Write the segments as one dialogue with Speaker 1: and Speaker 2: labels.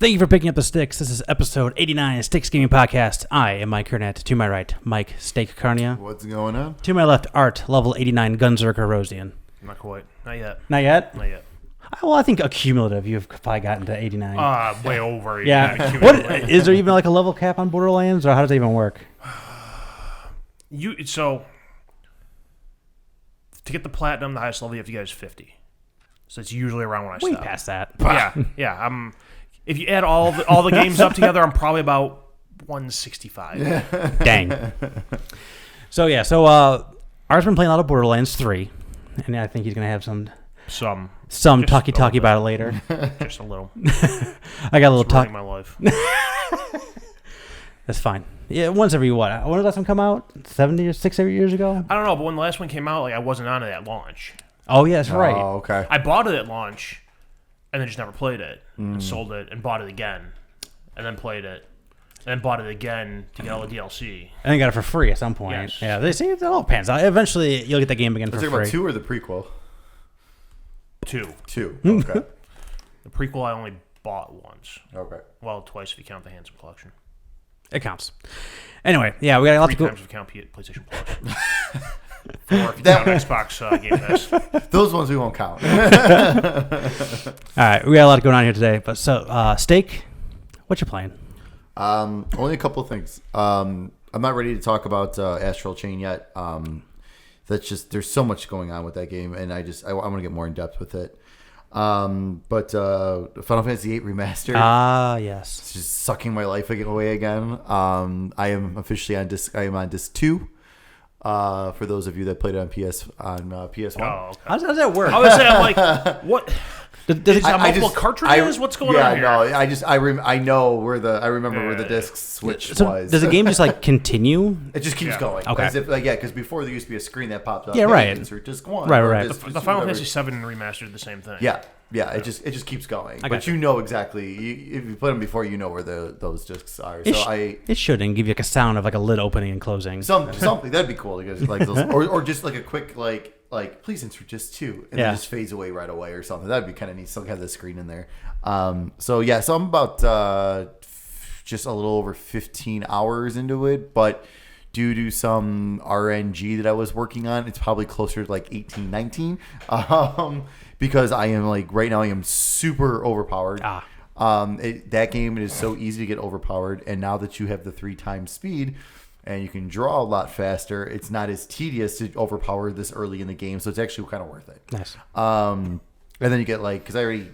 Speaker 1: Thank you for picking up the sticks. This is episode 89 of Sticks Gaming Podcast. I am Mike Kernett. To my right, Mike Steak Carnia.
Speaker 2: What's going on?
Speaker 1: To my left, Art, level 89, Gunzerker Rosian.
Speaker 3: Not quite. Not yet.
Speaker 1: Not yet?
Speaker 3: Not yet.
Speaker 1: Well, I think accumulative, you've probably gotten to 89.
Speaker 3: Way over.
Speaker 1: Yeah. What is there even like a level cap on Borderlands, or how does that even work?
Speaker 3: So to get the platinum, the highest level you have to get is 50. So it's usually around when I
Speaker 1: Way
Speaker 3: stop.
Speaker 1: past that.
Speaker 3: Yeah. If you add all the games up together, I'm probably about 165.
Speaker 1: Dang. So Art's been playing a lot of Borderlands 3, and I think he's gonna have some talkie about it later.
Speaker 3: Just a little.
Speaker 1: I got a little talk.
Speaker 3: My life.
Speaker 1: That's fine. Yeah, once every what? When did that one come out? 6 years ago?
Speaker 3: I don't know, but when the last one came out, I wasn't on it at launch.
Speaker 1: Oh yeah, that's right.
Speaker 2: Oh, okay.
Speaker 3: I bought it at launch, and then just never played it. And sold it and bought it again, and then played it, and then bought it again to get all the DLC.
Speaker 1: And then got it for free at some point.
Speaker 3: Yes.
Speaker 1: Yeah, they say it all pans out. Eventually, you'll get the game again for
Speaker 2: Let's
Speaker 1: free.
Speaker 2: talk about 2 or the prequel?
Speaker 3: 2.
Speaker 2: 2. Okay.
Speaker 3: The prequel I only bought once.
Speaker 2: Okay.
Speaker 3: Well, twice if you count the Handsome Collection.
Speaker 1: It counts. Anyway, yeah, we got a lot
Speaker 3: 3
Speaker 1: to go.
Speaker 3: times if you count PlayStation Plus. 4 if you count Xbox Game Pass.
Speaker 2: Those ones we won't count.
Speaker 1: All right, we got a lot going on here today. But Steak, what you playing?
Speaker 2: Only a couple of things. I'm not ready to talk about Astral Chain yet. That's just there's so much going on with that game, and I want to get more in depth with it. But Final Fantasy VIII Remastered.
Speaker 1: Yes.
Speaker 2: It's just sucking my life away again. I am officially on disc. I am on disc 2. For those of you that played it on PS1.
Speaker 3: Oh, okay.
Speaker 1: How does that work?
Speaker 3: I was saying, I'm like, what? Does it have multiple cartridges? What's going on here?
Speaker 2: I know where I remember where the disc switch was.
Speaker 1: Does the game just continue?
Speaker 2: It just keeps going.
Speaker 1: Okay.
Speaker 2: As if, because before there used to be a screen that popped up.
Speaker 1: Yeah, right.
Speaker 2: Insert disc 1.
Speaker 1: Right.
Speaker 3: The Final Fantasy VII Remastered did the same thing.
Speaker 2: Yeah. It just keeps going. But
Speaker 1: you.
Speaker 2: you know exactly. If you played them before, you know where those discs are.
Speaker 1: It shouldn't give you a sound of a lid opening and closing.
Speaker 2: Something that'd be cool because those, or just a quick please insert just 2 and then just fades away right away or something. That'd be kind of neat. Still have the screen in there. So I'm about just a little over 15 hours into it, but due to some RNG that I was working on, it's probably closer to 18, 19. Because I am right now I am super overpowered. That game is so easy to get overpowered, and now that you have the 3 times speed and you can draw a lot faster, it's not as tedious to overpower this early in the game, so it's actually kind of worth it.
Speaker 1: Nice.
Speaker 2: And then you get because I already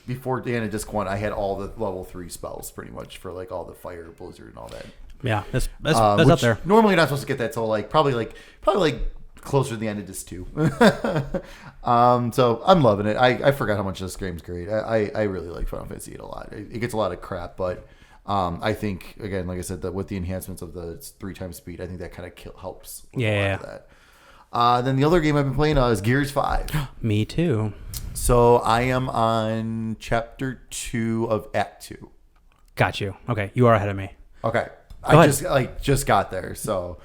Speaker 2: before the end of disc 1 I had all the level 3 spells pretty much for all the fire, blizzard, and all that.
Speaker 1: Yeah, that's up there.
Speaker 2: Normally you're not supposed to get that till probably closer to the end of disc 2. So I'm loving it. I forgot how much this game's great. I really like Final Fantasy VIII a lot. It gets a lot of crap, but I think, again, like I said, that with the enhancements of the 3 times speed, I think that kind of helps with a lot of that. Then the other game I've been playing is Gears 5.
Speaker 1: Me too.
Speaker 2: So I am on chapter 2 of Act 2.
Speaker 1: Got you. Okay, you are ahead of me.
Speaker 2: Okay.
Speaker 1: Go
Speaker 2: I
Speaker 1: ahead.
Speaker 2: just got there. So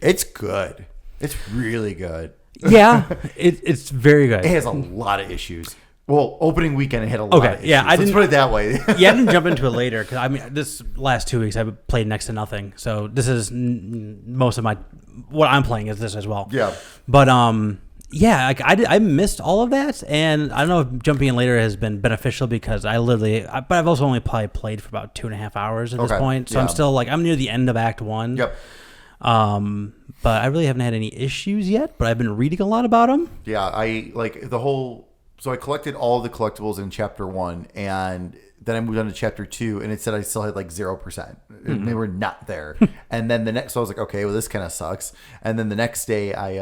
Speaker 2: it's good. It's really good.
Speaker 1: Yeah, it's very good.
Speaker 2: It has a lot of issues. Well, opening weekend, it had a lot of issues.
Speaker 1: Yeah,
Speaker 2: Let's put it that way.
Speaker 1: I didn't jump into it later because this last 2 weeks I've played next to nothing. So this is most of what I'm playing is this as well.
Speaker 2: Yeah.
Speaker 1: But I missed all of that, and I don't know if jumping in later has been beneficial because but I've also only probably played for about 2.5 hours at this point. So I'm still I'm near the end of Act 1.
Speaker 2: Yep.
Speaker 1: But I really haven't had any issues yet, but I've been reading a lot about them.
Speaker 2: Yeah, so I collected all the collectibles in chapter 1, and then I moved on to chapter 2, and it said I still had 0%. Mm-hmm. They were not there. And then so I was like, okay, well, this kind of sucks. And then the next day I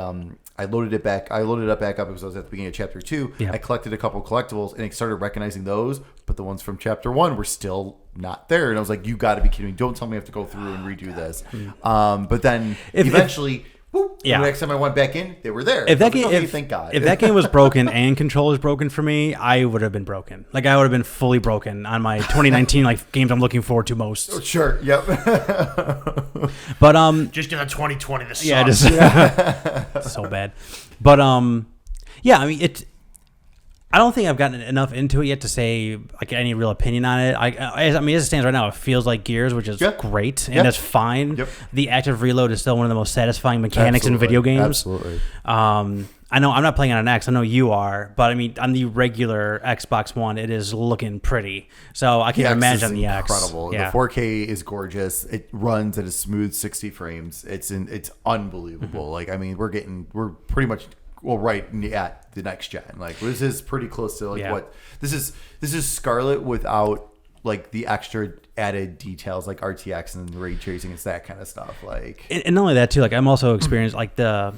Speaker 2: loaded it back. I loaded it back up because I was at the beginning of chapter 2. Yeah. I collected a couple collectibles, and I started recognizing those, but the ones from chapter 1 were still not there. And I was like, you got to be kidding me. Don't tell me I have to go through and redo this. But then eventually... The next time I went back in, they were there. Thank God.
Speaker 1: If that game was broken and controllers broken for me, I would have been broken. I would have been fully broken on my 2019 games I'm looking forward to most.
Speaker 2: Sure. Yep.
Speaker 1: But
Speaker 3: just get a 2020. This sucks.
Speaker 1: It's so bad. But it I don't think I've gotten enough into it yet to say like any real opinion on it. I mean, as it stands right now, it feels like Gears, which is great, and that's fine. Yep. The active reload is still one of the most satisfying mechanics in video games.
Speaker 2: Absolutely.
Speaker 1: I know I'm not playing on an X. I know you are, but I mean, on the regular Xbox One, it is looking pretty. So I can't imagine the X.
Speaker 2: Incredible. Yeah. The 4K is gorgeous. It runs at a smooth 60 frames. It's unbelievable. Like, I mean, we're pretty much right at the next gen. Like, this is pretty close to like what this is Scarlet without like the extra added details like RTX and ray tracing. It's that kind of stuff. Like,
Speaker 1: and not only that too. Like, I'm also experienced like the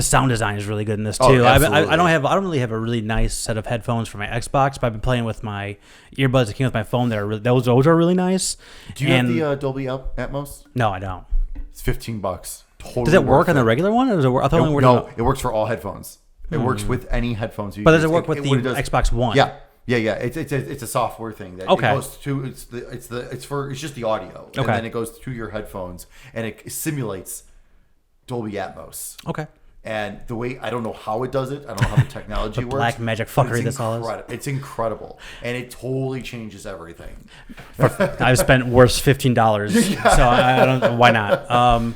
Speaker 1: sound design is really good in this too. I don't really have a really nice set of headphones for my Xbox, but I've been playing with my earbuds that came with my phone. Those are really nice.
Speaker 2: Do you have the Dolby Atmos?
Speaker 1: No, I don't.
Speaker 2: It's $15. Totally.
Speaker 1: Does it work on the regular one, or does it work? I thought
Speaker 2: it works for all headphones. It works with any headphones.
Speaker 1: But does it work with the Xbox One?
Speaker 2: Yeah. It's a software thing that it goes to. It's just the audio, and then it goes through your headphones, and it simulates Dolby Atmos.
Speaker 1: Okay.
Speaker 2: And the way, I don't know how it does it. I don't know how the technology works.
Speaker 1: Black magic fuckery this all is.
Speaker 2: It's incredible. And it totally changes everything.
Speaker 1: I've spent worse $15, so I don't know. Why not?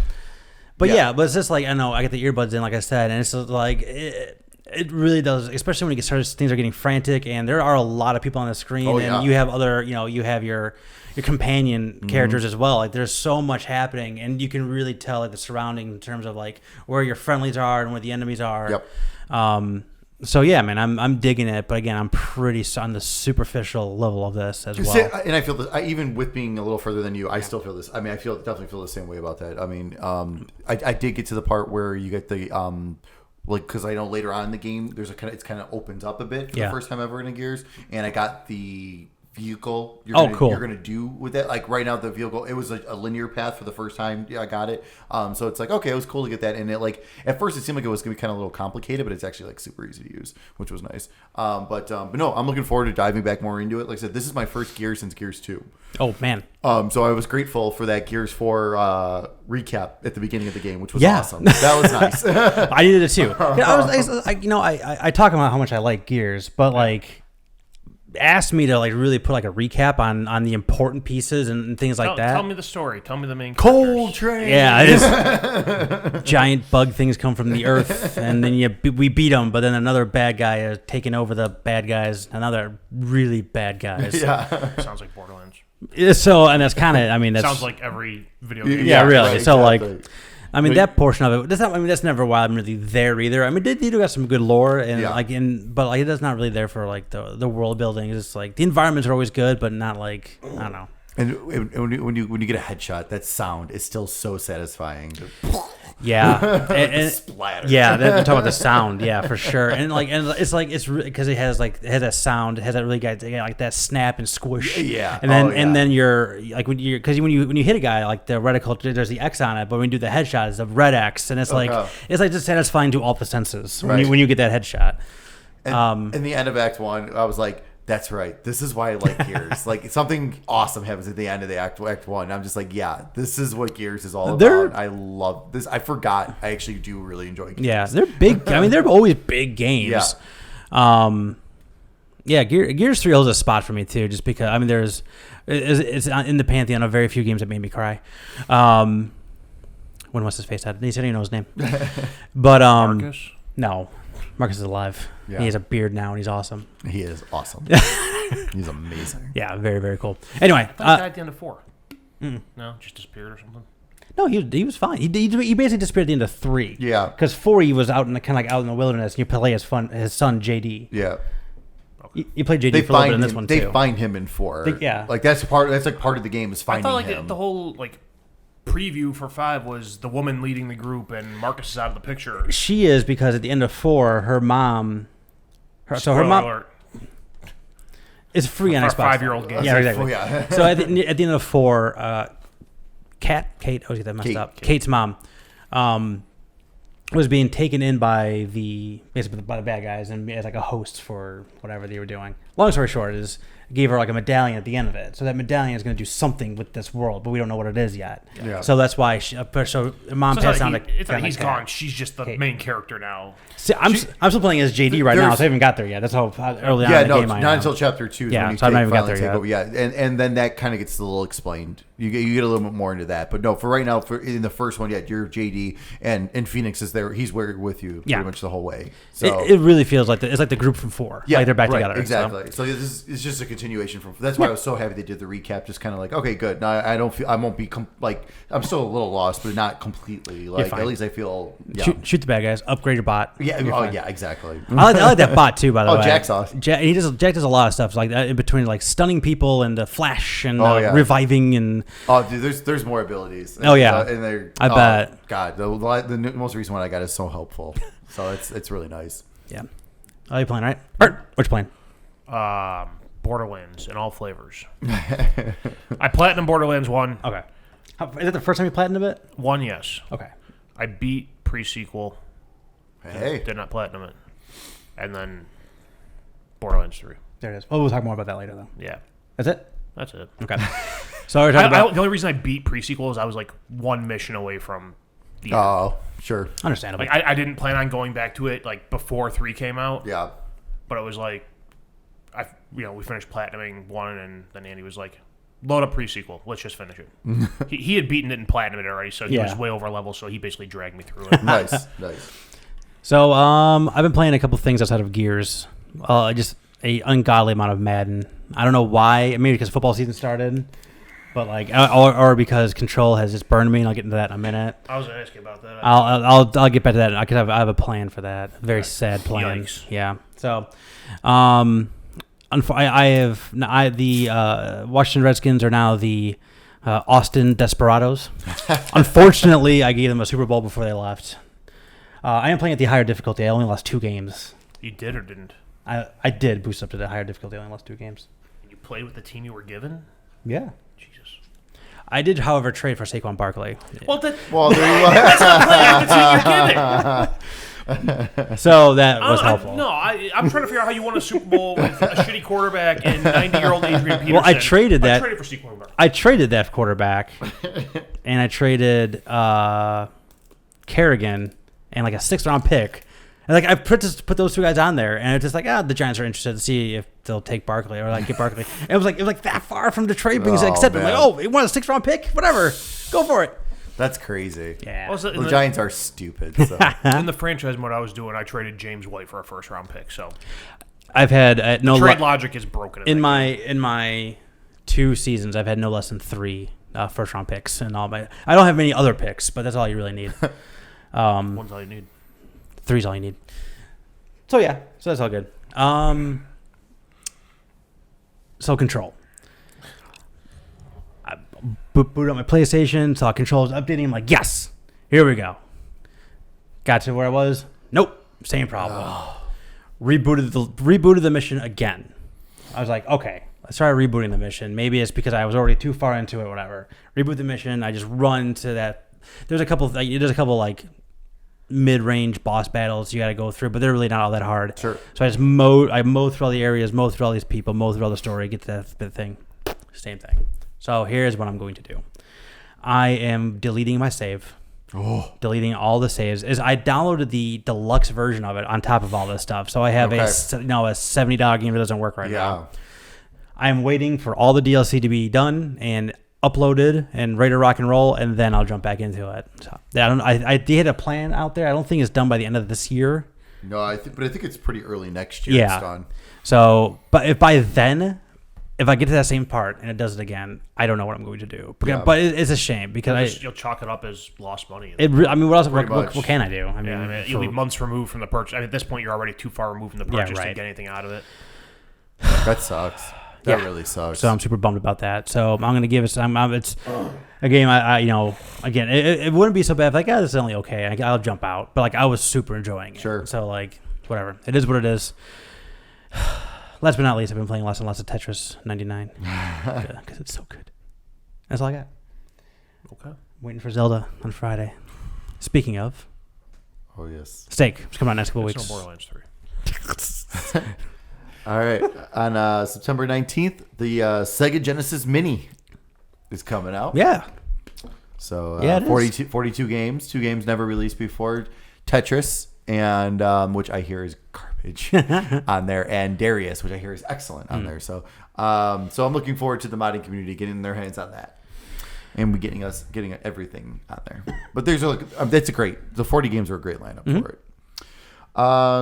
Speaker 1: But but it's just like, I know, I get the earbuds in, like I said, and it's just like, it really does, especially when you get started, things are getting frantic, and there are a lot of people on the screen, and you have other, you have your companion characters as well. Like, there's so much happening, and you can really tell like the surrounding in terms of like where your friendlies are and where the enemies are.
Speaker 2: Yep.
Speaker 1: So yeah, man, I'm digging it, but again, I'm pretty on the superficial level of this as well.
Speaker 2: And I feel this, even with being a little further than you, I still feel this. I mean, definitely feel the same way about that. I mean, I did get to the part where you get the like, because I know later on in the game there's it kind of opens up a bit for the first time ever in a Gears, and I got the vehicle you're gonna do with it. Like, right now the vehicle, it was a linear path for the first time I got it, so it's like, okay, it was cool to get that. And it, like, at first it seemed like it was gonna be kind of a little complicated, but it's actually like super easy to use, which was nice. But no, I'm looking forward to diving back more into it. Like I said, this is my first Gears since Gears 2.
Speaker 1: Oh man.
Speaker 2: So I was grateful for that Gears 4 recap at the beginning of the game, which was awesome. That was nice.
Speaker 1: I needed it too. I talk about how much I like Gears, but like, asked me to like really put like a recap on the important pieces and things like that.
Speaker 3: Tell me the story. Tell me the main
Speaker 2: Cold Train.
Speaker 1: Yeah, it is. Giant bug things come from the earth, and then we beat them, but then another bad guy is taking over the bad guys. Another really bad guys.
Speaker 3: Yeah, sounds like Borderlands.
Speaker 1: So, and that's kind of, I mean, that's
Speaker 3: sounds like every video game.
Speaker 1: Yeah, really.
Speaker 2: Right,
Speaker 1: so
Speaker 2: exactly.
Speaker 1: like, I mean, that portion of it. That's never why I'm really there either. I mean, they do got some good lore, and but like, it's not really there for like the world building. It's just like the environments are always good, but not like, I don't know.
Speaker 2: And when you get a headshot, that sound is still so satisfying.
Speaker 1: Yeah, and
Speaker 2: splatter.
Speaker 1: Yeah, they're talking about the sound. Yeah, for sure. And it's because it has that sound. It has that really like that snap and squish.
Speaker 2: Yeah,
Speaker 1: and then you're like when you hit a guy, like the reticle, there's the X on it, but when you do the headshot, it's a red X, and it's like just satisfying to all the senses when you get that headshot.
Speaker 2: And in the end of Act 1, I was like, that's right. This is why I like Gears. Like, something awesome happens at the end of the Act 1. I'm just like, yeah, this is what Gears is all about. I love this. I forgot. I actually do really enjoy Gears.
Speaker 1: Yeah, they're big. I mean, they're always big games. Yeah. Gears 3 holds a spot for me too, just because, I mean, it's in the pantheon of very few games that made me cry. When what's his face had? He said he knows his name. But
Speaker 3: Marcus?
Speaker 1: No. Marcus is alive. Yeah. He has a beard now, and he's awesome.
Speaker 2: He is awesome. He's amazing.
Speaker 1: Yeah, very, very cool. Anyway.
Speaker 3: I thought he died at the end of 4. No, just disappeared or something?
Speaker 1: No, he was fine. He basically disappeared at the end of 3.
Speaker 2: Yeah.
Speaker 1: Because 4, he was out in the wilderness, and you play his son, JD.
Speaker 2: Yeah.
Speaker 1: Okay. You play JD for a little bit in this one, too.
Speaker 2: They find him in 4. Like, that's part of the game is finding him.
Speaker 3: I thought, like, the whole, like, preview for 5 was the woman leading the group and Marcus is out of the picture.
Speaker 1: She is, because at the end of 4, her mom
Speaker 3: alert.
Speaker 1: It's free on Xbox.
Speaker 3: 5-year-old game.
Speaker 1: Yeah, exactly. So at the end of 4, Kate, I always get that messed up. Kate's mom was being taken in basically by the bad guys and as like a host for whatever they were doing. Long story short is gave her like a medallion at the end of it. So that medallion is going to do something with this world, but we don't know what it is yet.
Speaker 2: Yeah.
Speaker 1: So that's why mom passed on.
Speaker 3: It's like he's gone. She's just the main character now.
Speaker 1: See, I'm still playing as JD right now, so I haven't got there yet. That's how early on in the game I am.
Speaker 2: Not until chapter 2.
Speaker 1: Yeah,
Speaker 2: when you
Speaker 1: so I've not even got there yet.
Speaker 2: Over. Yeah, and then that kind of gets a little explained. You get a little bit more into that, but no, for right now, in the first one, you're JD, and Phoenix is there. He's with you pretty much the whole way. So
Speaker 1: it really feels like it's like the group from 4. Yeah, like they're back together.
Speaker 2: Exactly. So this is just a continuation from. That's why I was so happy they did the recap. Just kind of like, okay, good. Now I don't feel I won't be I'm still a little lost, but not completely. Like at least I feel. Yeah.
Speaker 1: Shoot the bad guys. Upgrade your bot.
Speaker 2: Yeah. Yeah. Exactly.
Speaker 1: I like that bot too. By the way.
Speaker 2: Jack's awesome.
Speaker 1: Jack does a lot of stuff like that in between, like stunning people and the flash and reviving and.
Speaker 2: Oh, dude, there's more abilities.
Speaker 1: Oh yeah,
Speaker 2: and they're.
Speaker 1: I bet.
Speaker 2: God, the most recent one I got is so helpful. So it's really nice.
Speaker 1: Yeah. Oh, you playing right? What you playing?
Speaker 3: Borderlands in all flavors. I platinum Borderlands 1.
Speaker 1: Okay. Is it the first time you platinumed it?
Speaker 3: 1, yes.
Speaker 1: Okay.
Speaker 3: I beat pre-sequel.
Speaker 2: Hey.
Speaker 3: Did not platinum it. And then Borderlands 3.
Speaker 1: There it is. Well, we'll talk more about that later, though.
Speaker 3: Yeah.
Speaker 1: That's it?
Speaker 3: That's it.
Speaker 1: Okay. So we're talking about...
Speaker 3: the only reason I beat pre-sequel is I was like one mission away from the end.
Speaker 2: Oh, sure.
Speaker 1: Understandable.
Speaker 3: Like I didn't plan on going back to it like before 3 came out.
Speaker 2: Yeah.
Speaker 3: But it was like, we finished platinuming 1, and then Andy was like, load up pre-sequel. Let's just finish it. he had beaten it and platinumed it already, so he was way over level, so he basically dragged me through it.
Speaker 2: Nice.
Speaker 1: So I've been playing a couple things outside of Gears. Just a ungodly amount of Madden. I don't know why. Maybe because football season started, but like, or because Control has just burned me, and I'll get into that in a minute.
Speaker 3: I was gonna ask you about that.
Speaker 1: I'll get back to that. I have a plan for that. A very sad plan.
Speaker 3: Yikes.
Speaker 1: Yeah. So, the Washington Redskins are now the Austin Desperados. Unfortunately, I gave them a Super Bowl before they left. I am playing at the higher difficulty. I only lost 2 games.
Speaker 3: You did or didn't?
Speaker 1: I did boost up to the higher difficulty. I only lost 2 games.
Speaker 3: You played with the team you were given?
Speaker 1: Yeah.
Speaker 3: Jesus.
Speaker 1: I did, however, trade for Saquon Barkley.
Speaker 3: Well, there you
Speaker 2: go.
Speaker 3: That's not playing with the team you're given.
Speaker 1: So that was helpful.
Speaker 3: I'm trying to figure out how you won a Super Bowl with a shitty quarterback and 90-year-old Adrian Peterson.
Speaker 1: Well, I traded that.
Speaker 3: I traded for Saquon Barkley.
Speaker 1: I traded that quarterback, and I traded Kerrigan and like a 6th-round pick. And like I put those 2 guys on there, and it's just like, the Giants are interested to see if they'll take Barkley or like get Barkley. And it was like that far from the trade being accepted. Like, it won a 6th-round pick, whatever, go for it.
Speaker 2: That's crazy.
Speaker 1: Yeah.
Speaker 2: Also, the Giants are stupid. So.
Speaker 3: In the franchise mode I was doing, I traded James White for a 1st-round pick. So
Speaker 1: I've had
Speaker 3: trade logic is broken
Speaker 1: in my 2 seasons. I've had no less than 3 1st-round picks, and all my. I don't have many other picks, but that's all you really need.
Speaker 3: 1's all you need.
Speaker 1: 3's all you need. So yeah, so that's all good. So Control. I boot up my PlayStation, saw Control was updating. I'm like, yes, here we go. Got to where I was. Nope, same problem. Rebooted the mission again. I was like, okay, let's try rebooting the mission. Maybe it's because I was already too far into it, whatever. Reboot the mission. I just run to that. There's a couple like mid-range boss battles you got to go through, but they're really not all that hard.
Speaker 2: Sure.
Speaker 1: So I mow through all the areas, mow through all these people, mow through all the story, get to that thing. Same thing. So here's what I'm going to do. I am deleting my save. Deleting all the saves. I downloaded the deluxe version of it on top of all this stuff. So I have a $70 game that doesn't work right now. I'm waiting for all the DLC to be done and uploaded and ready to rock and roll, and then I'll jump back into it. So I did a plan out there. I don't think it's done by the end of this year.
Speaker 2: No, I think it's pretty early next year.
Speaker 1: Yeah.
Speaker 2: It's done.
Speaker 1: So, but if by then, if I get to that same part and it does it again, I don't know what I'm going to do. But it's a shame because
Speaker 3: you'll chalk it up as lost money.
Speaker 1: What else? What can I do? I mean,
Speaker 3: you'll be months removed from the purchase. I mean, at this point, you're already too far removed from the purchase to get anything out of it.
Speaker 2: That sucks. That really sucks.
Speaker 1: So I'm super bummed about that. So I'm going to give it. It's a game. Again, it wouldn't be so bad. If this is only okay. I'll jump out. But like I was super enjoying it.
Speaker 2: Sure.
Speaker 1: So like whatever. It is what it is. Last but not least, I've been playing lots and lots of Tetris 99 because it's so good. That's all I got.
Speaker 3: Okay.
Speaker 1: Waiting for Zelda on Friday. Speaking of,
Speaker 2: oh yes,
Speaker 1: Steak. It's coming out next couple weeks.
Speaker 3: No Borderlands 3.
Speaker 2: All right. On September 19th, the Sega Genesis Mini is coming out.
Speaker 1: Yeah.
Speaker 2: So 42 games. 2 games never released before. Tetris, and which I hear is garbage on there, and Darius, which I hear is excellent on there. So I'm looking forward to the modding community getting their hands on that. And getting everything on there. But that's the 40 games are a great lineup for it.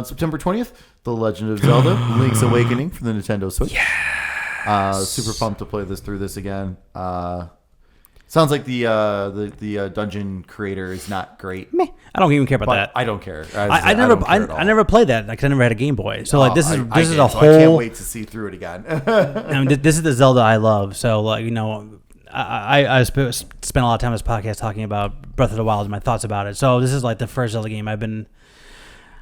Speaker 2: September 20th, The Legend of Zelda: Link's Awakening for the Nintendo Switch. Yeah. Super pumped to play through this again. Sounds like the dungeon creator is not great.
Speaker 1: Meh. I don't even care about that.
Speaker 2: I don't care.
Speaker 1: I never played that because I never had a Game Boy. So like this is a whole.
Speaker 2: I can't wait to see through it again.
Speaker 1: I mean, this is the Zelda I love. So like I spent a lot of time on this podcast talking about Breath of the Wild and my thoughts about it. So this is like the first Zelda game I've been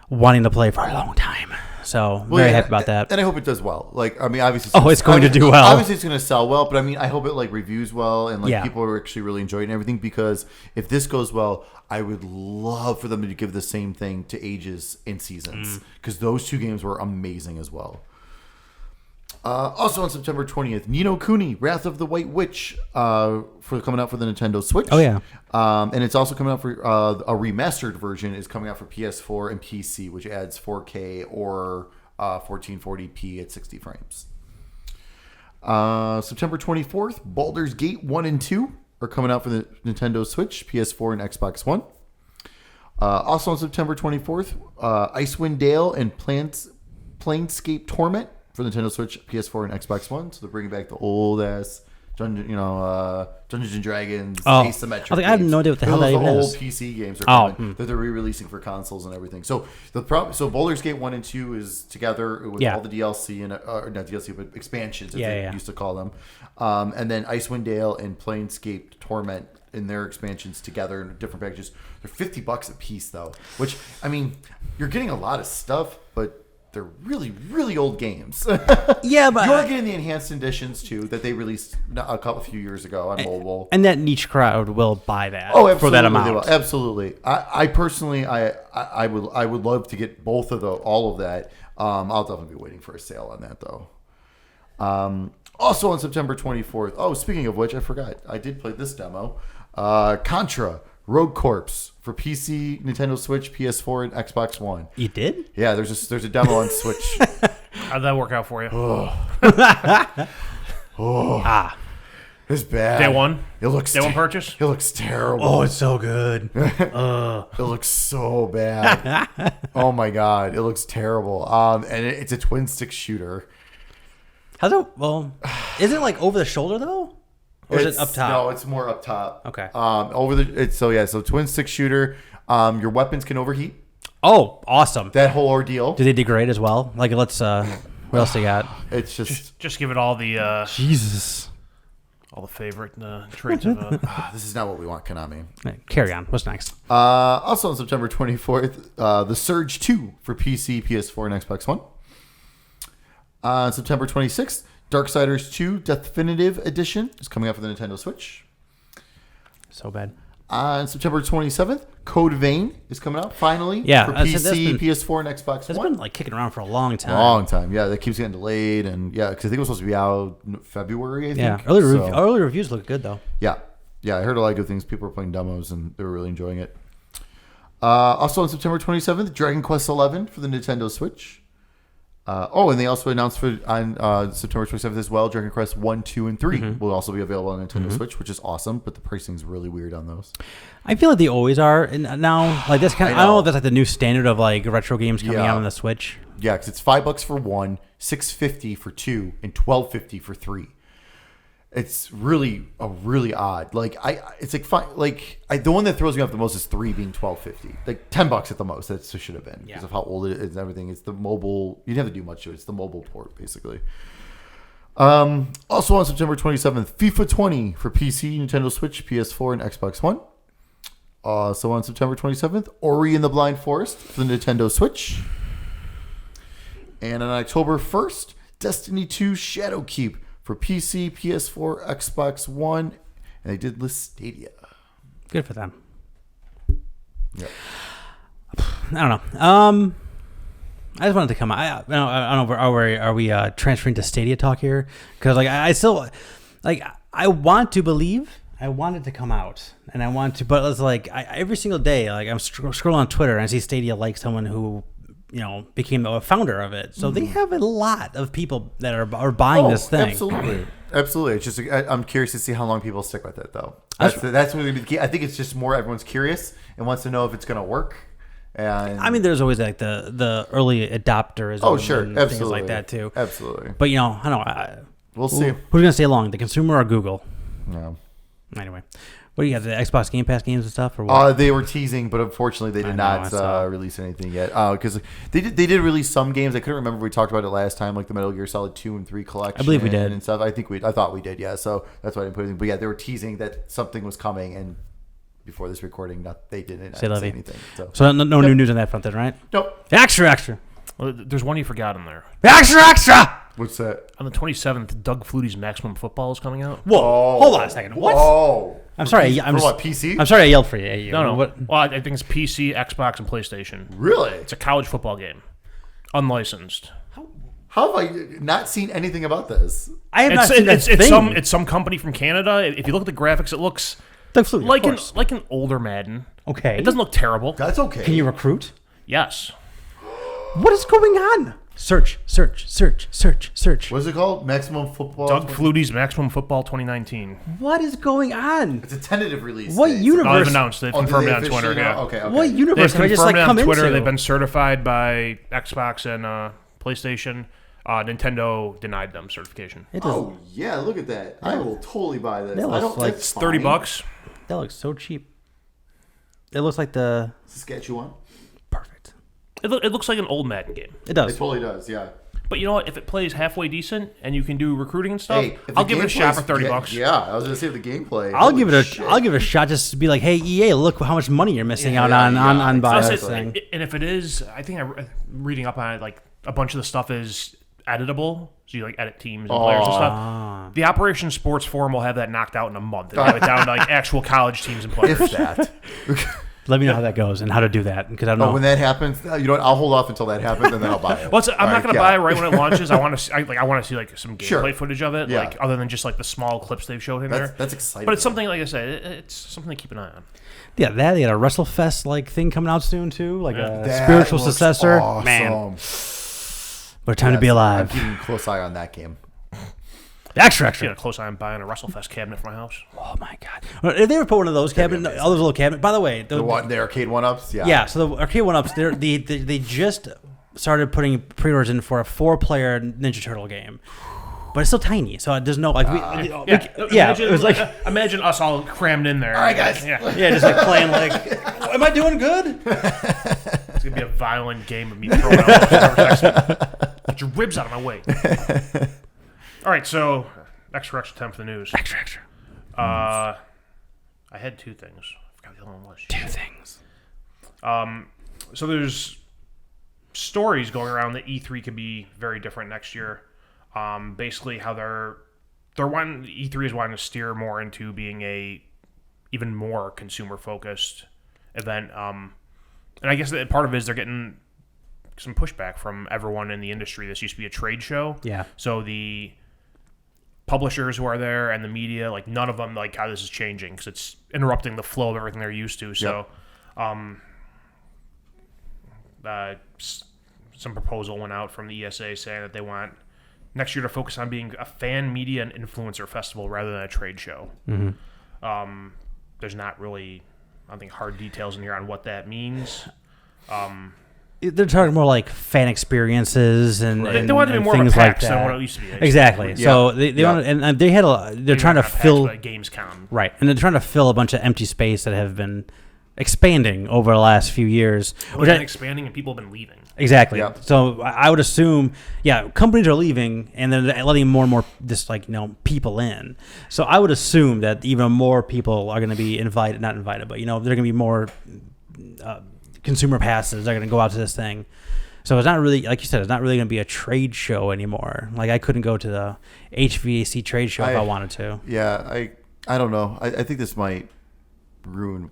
Speaker 1: wanting to play for a long time. So very happy about that.
Speaker 2: And I hope it does well. Like, I mean, obviously,
Speaker 1: it's going to do well.
Speaker 2: Obviously, it's going to sell well, but I mean, I hope it like reviews well and like people are actually really enjoying everything, because if this goes well, I would love for them to give the same thing to Ages and Seasons, because those 2 games were amazing as well. Also on September 20th, Ni no Kuni: Wrath of the White Witch coming out for the Nintendo Switch.
Speaker 1: Oh yeah.
Speaker 2: And it's also coming out for a remastered version is coming out for PS4 and PC, which adds 4K or 1440p at 60 frames. September 24th, Baldur's Gate 1 and 2 are coming out for the Nintendo Switch, PS4 and Xbox One. Also on September 24th, Icewind Dale and Planescape Torment for Nintendo Switch, PS4, and Xbox One. So they're bringing back the old ass Dungeons and Dragons asymmetric.
Speaker 1: I have no idea what the hell that even is.
Speaker 2: Those old PC games are coming that they're re-releasing for consoles and everything. So Baldur's Gate 1 and 2 is together with all the DLC and not DLC but expansions, as they used to call them. And then Icewind Dale and Planescape Torment in their expansions together in different packages. They're $50 a piece though, which I mean, you're getting a lot of stuff, but they're really, really old games.
Speaker 1: Yeah, but
Speaker 2: you're getting the enhanced editions too that they released a few years ago on mobile,
Speaker 1: and that niche crowd will buy that. For that amount.
Speaker 2: Absolutely. I personally, I would love to get both of all of that. I'll definitely be waiting for a sale on that though. Also on September 24th. Oh, speaking of which, I forgot. I did play this demo. Contra Rogue Corps for PC, Nintendo Switch, PS4, and Xbox One.
Speaker 1: You did?
Speaker 2: Yeah, there's a demo on Switch.
Speaker 3: How'd that work out for you?
Speaker 2: It's bad.
Speaker 3: Day one?
Speaker 2: It looks
Speaker 3: Day one purchase?
Speaker 2: It looks terrible.
Speaker 1: Oh, it's so good.
Speaker 2: It looks so bad. Oh my god, it looks terrible. And it's a twin stick shooter.
Speaker 1: How's it? Well, is it like over the shoulder though? Or is it up top?
Speaker 2: No, it's more up top.
Speaker 1: Okay.
Speaker 2: So twin stick shooter. Your weapons can overheat.
Speaker 1: Oh, awesome!
Speaker 2: That whole ordeal.
Speaker 1: Do they degrade as well? Like, let's. What else you got?
Speaker 2: It's just
Speaker 3: give it all the
Speaker 1: Jesus.
Speaker 3: All the favorite traits of.
Speaker 2: This is not what we want, Konami.
Speaker 1: Right, carry on. What's next?
Speaker 2: Also on September 24th, The Surge 2 for PC, PS4, and Xbox One. On September 26th. Darksiders 2 Definitive Edition is coming out for the Nintendo Switch.
Speaker 1: So bad.
Speaker 2: On September 27th, Code Vein is coming out finally.
Speaker 1: Yeah,
Speaker 2: for PC, PS4, and Xbox One.
Speaker 1: It's been like kicking around for a long time.
Speaker 2: Long time, yeah. That keeps getting delayed, and because I think it was supposed to be out in February. I think.
Speaker 1: Yeah, early reviews look good though.
Speaker 2: Yeah, I heard a lot of good things. People were playing demos, and they were really enjoying it. Also on September 27th, Dragon Quest XI for the Nintendo Switch. And they also announced on September 27th as well, Dragon Quest 1, 2, and 3 will also be available on Nintendo Switch, which is awesome, but the pricing's really weird on those.
Speaker 1: I feel like they always are, and now like this kind of, I don't know if that's like the new standard of like retro games coming out on the Switch.
Speaker 2: Yeah, because it's $5 for 1, $6.50 for 2, and $12.50 for 3. It's really odd. Like it's like fine. Like the one that throws me off the most is 3 being $12.50. Like $10 at the most. That should have been because of how old it is and everything. It's the mobile. You didn't have to do much to it. It's the mobile port basically. Also on September 27th, FIFA 20 for PC, Nintendo Switch, PS4, and Xbox One. So on September 27th, Ori and the Blind Forest for the Nintendo Switch. And on October 1st, Destiny 2 Shadowkeep for PC, PS4, Xbox One, and they did list Stadia.
Speaker 1: Good for them.
Speaker 2: Yeah.
Speaker 1: I don't know. I just wanted to come. I don't know. Are we transferring to Stadia talk here? Because like I still like I want to believe. I want it to come out, and I want to, but it's like every single day, like I'm scrolling on Twitter and I see Stadia like someone who, became a founder of it. So they have a lot of people that are buying this thing.
Speaker 2: Absolutely. It's just I'm curious to see how long people stick with it, though. That's really the key. I think it's just more everyone's curious and wants to know if it's going to work. And
Speaker 1: I mean, there's always like the early adopters.
Speaker 2: Oh, sure,
Speaker 1: and
Speaker 2: absolutely,
Speaker 1: things like that too.
Speaker 2: Absolutely.
Speaker 1: But I don't know.
Speaker 2: We'll see.
Speaker 1: Who's going to stay along, the consumer or Google?
Speaker 2: No.
Speaker 1: Anyway, what do you have? The Xbox Game Pass games and stuff, or what?
Speaker 2: They were teasing, but unfortunately, they did not release anything yet. Because they did release some games. I couldn't remember if we talked about it last time, like the Metal Gear Solid 2 and 3 collection.
Speaker 1: I believe we did
Speaker 2: and stuff. I thought we did. Yeah. So that's why I didn't put anything. But yeah, they were teasing that something was coming, and before this recording, they didn't say anything.
Speaker 1: So no new news on that front, then, right?
Speaker 2: Nope.
Speaker 1: Extra.
Speaker 3: Well, there's one you forgot in there.
Speaker 1: Extra.
Speaker 2: What's that?
Speaker 3: On the 27th, Doug Flutie's Maximum Football is coming out.
Speaker 1: Whoa! Hold on a second. What?
Speaker 2: Whoa!
Speaker 1: I'm sorry.
Speaker 2: PC?
Speaker 1: I'm sorry I yelled for you.
Speaker 3: No.
Speaker 1: What?
Speaker 3: Well, I think it's PC, Xbox, and PlayStation.
Speaker 2: Really?
Speaker 3: It's a college football game, unlicensed.
Speaker 2: How have I not seen anything about this?
Speaker 1: I have not seen that thing.
Speaker 3: It's some company from Canada. If you look at the graphics, it looks
Speaker 1: Doug Flutie,
Speaker 3: like an older Madden.
Speaker 1: Okay.
Speaker 3: It doesn't look terrible.
Speaker 2: That's okay.
Speaker 1: Can you recruit?
Speaker 3: Yes.
Speaker 1: What is going on? Search.
Speaker 2: What is it called? Maximum Football?
Speaker 3: Doug Flutie's Maximum Football 2019.
Speaker 1: What is going on?
Speaker 2: It's a tentative release.
Speaker 1: What universe?
Speaker 3: No, they've announced. They've confirmed it on Twitter. Yeah.
Speaker 2: Okay.
Speaker 1: What universe
Speaker 3: They've
Speaker 1: can I just
Speaker 3: confirmed
Speaker 1: like
Speaker 3: it
Speaker 1: come
Speaker 3: on Twitter.
Speaker 1: into?
Speaker 3: They've been certified by Xbox and PlayStation. Nintendo denied them certification.
Speaker 2: Oh yeah, look at that! I will totally buy this.
Speaker 1: That looks like
Speaker 2: that's
Speaker 3: $30.
Speaker 1: That looks so cheap. It looks like the
Speaker 2: Saskatchewan.
Speaker 1: perfect.
Speaker 3: It looks like an old Madden game.
Speaker 1: It does.
Speaker 2: It totally does. Yeah.
Speaker 3: But you know what? If it plays halfway decent and you can do recruiting and stuff,
Speaker 2: Hey,
Speaker 3: I'll give it a shot for $30.
Speaker 2: Yeah, I was gonna say the gameplay.
Speaker 1: I'll give it a shot just to be like, hey EA, look how much money you're missing out on buying this thing.
Speaker 3: And if it is, I think I'm reading up on it. Like a bunch of the stuff is editable, so you like edit teams and players and stuff. The Operation Sports Forum will have that knocked out in a month and have it down to like actual college teams and players.
Speaker 2: If that.
Speaker 1: Let me know how that goes and how to do that, because I don't know.
Speaker 2: When that happens, you know what? I'll hold off until that happens and then I'll buy it.
Speaker 3: Well, I'm not going to buy it right when it launches. I want to see like some gameplay footage of it,
Speaker 2: Yeah.
Speaker 3: like other than just like the small clips they've showed in there.
Speaker 2: That's exciting.
Speaker 3: But it's something, like I said, it's something to keep an eye on.
Speaker 1: Yeah, they had a WrestleFest like thing coming out soon too, like a
Speaker 2: That
Speaker 1: spiritual
Speaker 2: looks
Speaker 1: successor.
Speaker 2: awesome.
Speaker 1: Man, what a time to be alive.
Speaker 2: I'm keeping a close eye on that game.
Speaker 1: Extra.
Speaker 3: Get a close eye on buying a WrestleFest cabinet for my house.
Speaker 1: Oh my god! If they ever put one of those cabinet, all those little cabinet. By the way,
Speaker 2: The arcade one-ups? Yeah.
Speaker 1: Yeah, so the arcade one-ups, they just started putting pre-orders in for a 4-player Ninja Turtle game. But it's still tiny, so there's no like.
Speaker 3: Imagine,
Speaker 1: it was like
Speaker 3: imagine us all crammed in there.
Speaker 2: All right, guys.
Speaker 3: Yeah,
Speaker 1: just like playing like. Am I doing good?
Speaker 3: it's gonna be a violent game of me throwing out. Get your ribs out of my way. All right, so extra time for the news.
Speaker 1: Extra.
Speaker 3: I had two things. I forgot the other one was.
Speaker 1: Two things.
Speaker 3: So there's stories going around that E3 could be very different next year. Basically, how they're wanting E3 is wanting to steer more into being a even more consumer focused event. And I guess that part of it is they're getting some pushback from everyone in the industry. This used to be a trade show.
Speaker 1: Yeah.
Speaker 3: So the publishers who are there and the media, like none of them like how this is changing because it's interrupting the flow of everything they're used to. So, some proposal went out from the ESA saying that they want next year to focus on being a fan, media, and influencer festival rather than a trade show. Mm-hmm. There's not really, I think, hard details in here on what that means.
Speaker 1: They're talking more like fan experiences and
Speaker 3: they want to be more of a
Speaker 1: things like
Speaker 3: PAX
Speaker 1: that.
Speaker 3: than what it used to be.
Speaker 1: Exactly.
Speaker 2: Yeah.
Speaker 1: So they want, and they had they're trying to fill
Speaker 3: Gamescom,
Speaker 1: right, and they're trying to fill a bunch of empty space that have been expanding over the last few years.
Speaker 3: Which been expanding and people have been leaving.
Speaker 1: Exactly.
Speaker 2: Yeah.
Speaker 1: So I would assume, companies are leaving and then they're letting more and more people in. So I would assume that even more people are going to be not invited, but they're going to be more consumer passes. They're going to go out to this thing. So it's not really, like you said, it's not really going to be a trade show anymore. Like I couldn't go to the HVAC trade show if I wanted to.
Speaker 2: Yeah, I don't know. I think this might ruin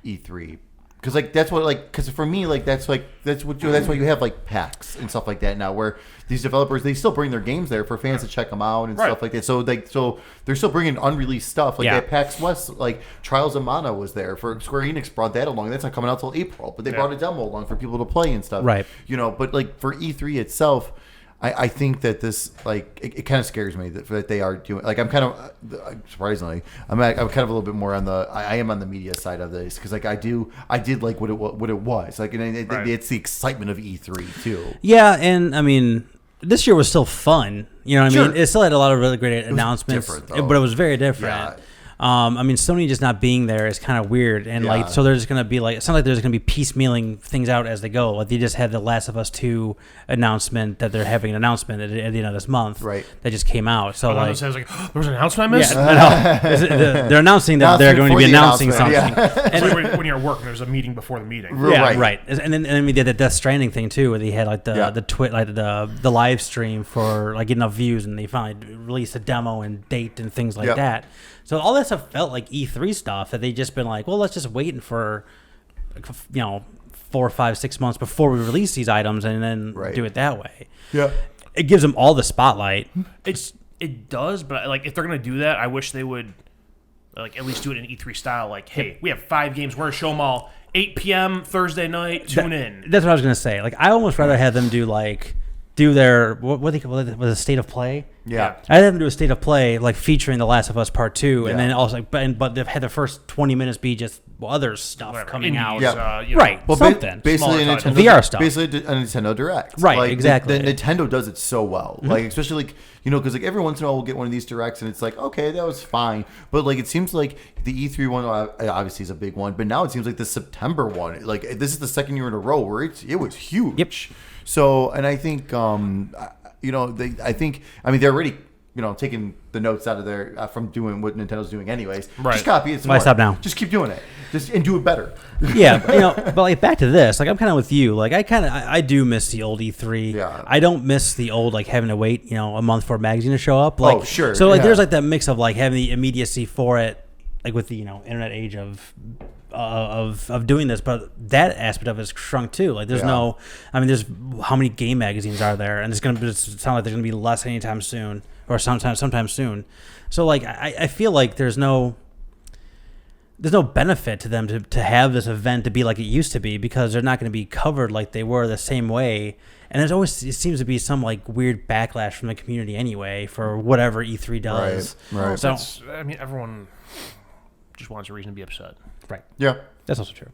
Speaker 2: E3. because like that's what like because for me like that's why you have like PAX and stuff like that now, where these developers, they still bring their games there for fans to check them out and stuff like that. So they're still bringing unreleased stuff like at PAX West. Like Trials of Mana was there for Square Enix, brought that along. That's not coming out till April, but they brought a demo along for people to play and stuff.
Speaker 1: Right.
Speaker 2: But like for E3 itself, I think that this like it kind of scares me that they are doing like I'm kind of surprisingly I'm kind of a little bit more on the I am on the media side of this because like I did like what it was like, and it's the excitement of E3 too.
Speaker 1: Yeah, and I mean this year was still fun. You know what I mean? It still had a lot of really great announcements, but it was very different. Yeah. I mean, Sony just not being there is kind of weird, and like, so there's going to be like, it sounds like there's going to be piecemealing things out as they go. Like they just had the Last of Us 2 announcement that they're having an announcement at the end of this month,
Speaker 2: right?
Speaker 1: That just came out. So like,
Speaker 3: it sounds like there was an announcement I missed.
Speaker 1: Yeah, they're announcing that they're going to be announcing something.
Speaker 3: Yeah. And when you're at work, there's a meeting before the meeting.
Speaker 1: Right. And then we did the Death Stranding thing too, where they had like the live stream for like getting enough views, and they finally released a demo and date and things like that. So all that stuff felt like E3 stuff that they just been like, well, let's just wait for, 4, 5, 6 months before we release these items and then do it that way.
Speaker 2: Yeah,
Speaker 1: it gives them all the spotlight.
Speaker 3: It does, but like if they're gonna do that, I wish they would like at least do it in E3 style. Like, hey, we have 5 games. We're gonna show them all 8 p.m. Thursday night. Tune in.
Speaker 1: That's what I was gonna say. Like, I almost rather have them do their what they call it, was a state of play.
Speaker 2: Yeah,
Speaker 1: I'd have them do a state of play like featuring The Last of Us Part 2, and then also, but they've had the first 20 minutes be just other stuff coming out. Right.
Speaker 2: Well,
Speaker 1: something
Speaker 2: basically a Nintendo
Speaker 1: VR stuff.
Speaker 2: Basically a Nintendo Direct.
Speaker 1: Right.
Speaker 2: Like,
Speaker 1: exactly.
Speaker 2: The Nintendo does it so well. Like especially like because like every once in a while we'll get one of these directs and it's like, okay, that was fine, but like it seems like the E3 one obviously is a big one, but now it seems like the September one, like this is the second year in a row where it was huge.
Speaker 1: Yep.
Speaker 2: So, and I think they're already taking the notes out of there from doing what Nintendo's doing anyways.
Speaker 3: Right.
Speaker 2: Just copy it.
Speaker 1: Why stop now?
Speaker 2: Just keep doing it. And do it better.
Speaker 1: Yeah, but like back to this, like I'm kind of with you. Like I do miss the old E3.
Speaker 2: Yeah.
Speaker 1: I don't miss the old like having to wait a month for a magazine to show up. Like,
Speaker 2: sure.
Speaker 1: So like there's like that mix of like having the immediacy for it, like with the internet age of doing this, but that aspect of it is shrunk too. Like there's there's how many game magazines are there, and it's sound like there's gonna be less anytime soon, or sometime soon. So like I feel like there's no benefit to them to have this event to be like it used to be, because they're not going to be covered like they were the same way. And it seems to be some like weird backlash from the community anyway for whatever E3 does.
Speaker 2: Right.
Speaker 3: So everyone just wants a reason to be upset.
Speaker 1: Right.
Speaker 2: Yeah.
Speaker 1: That's also true.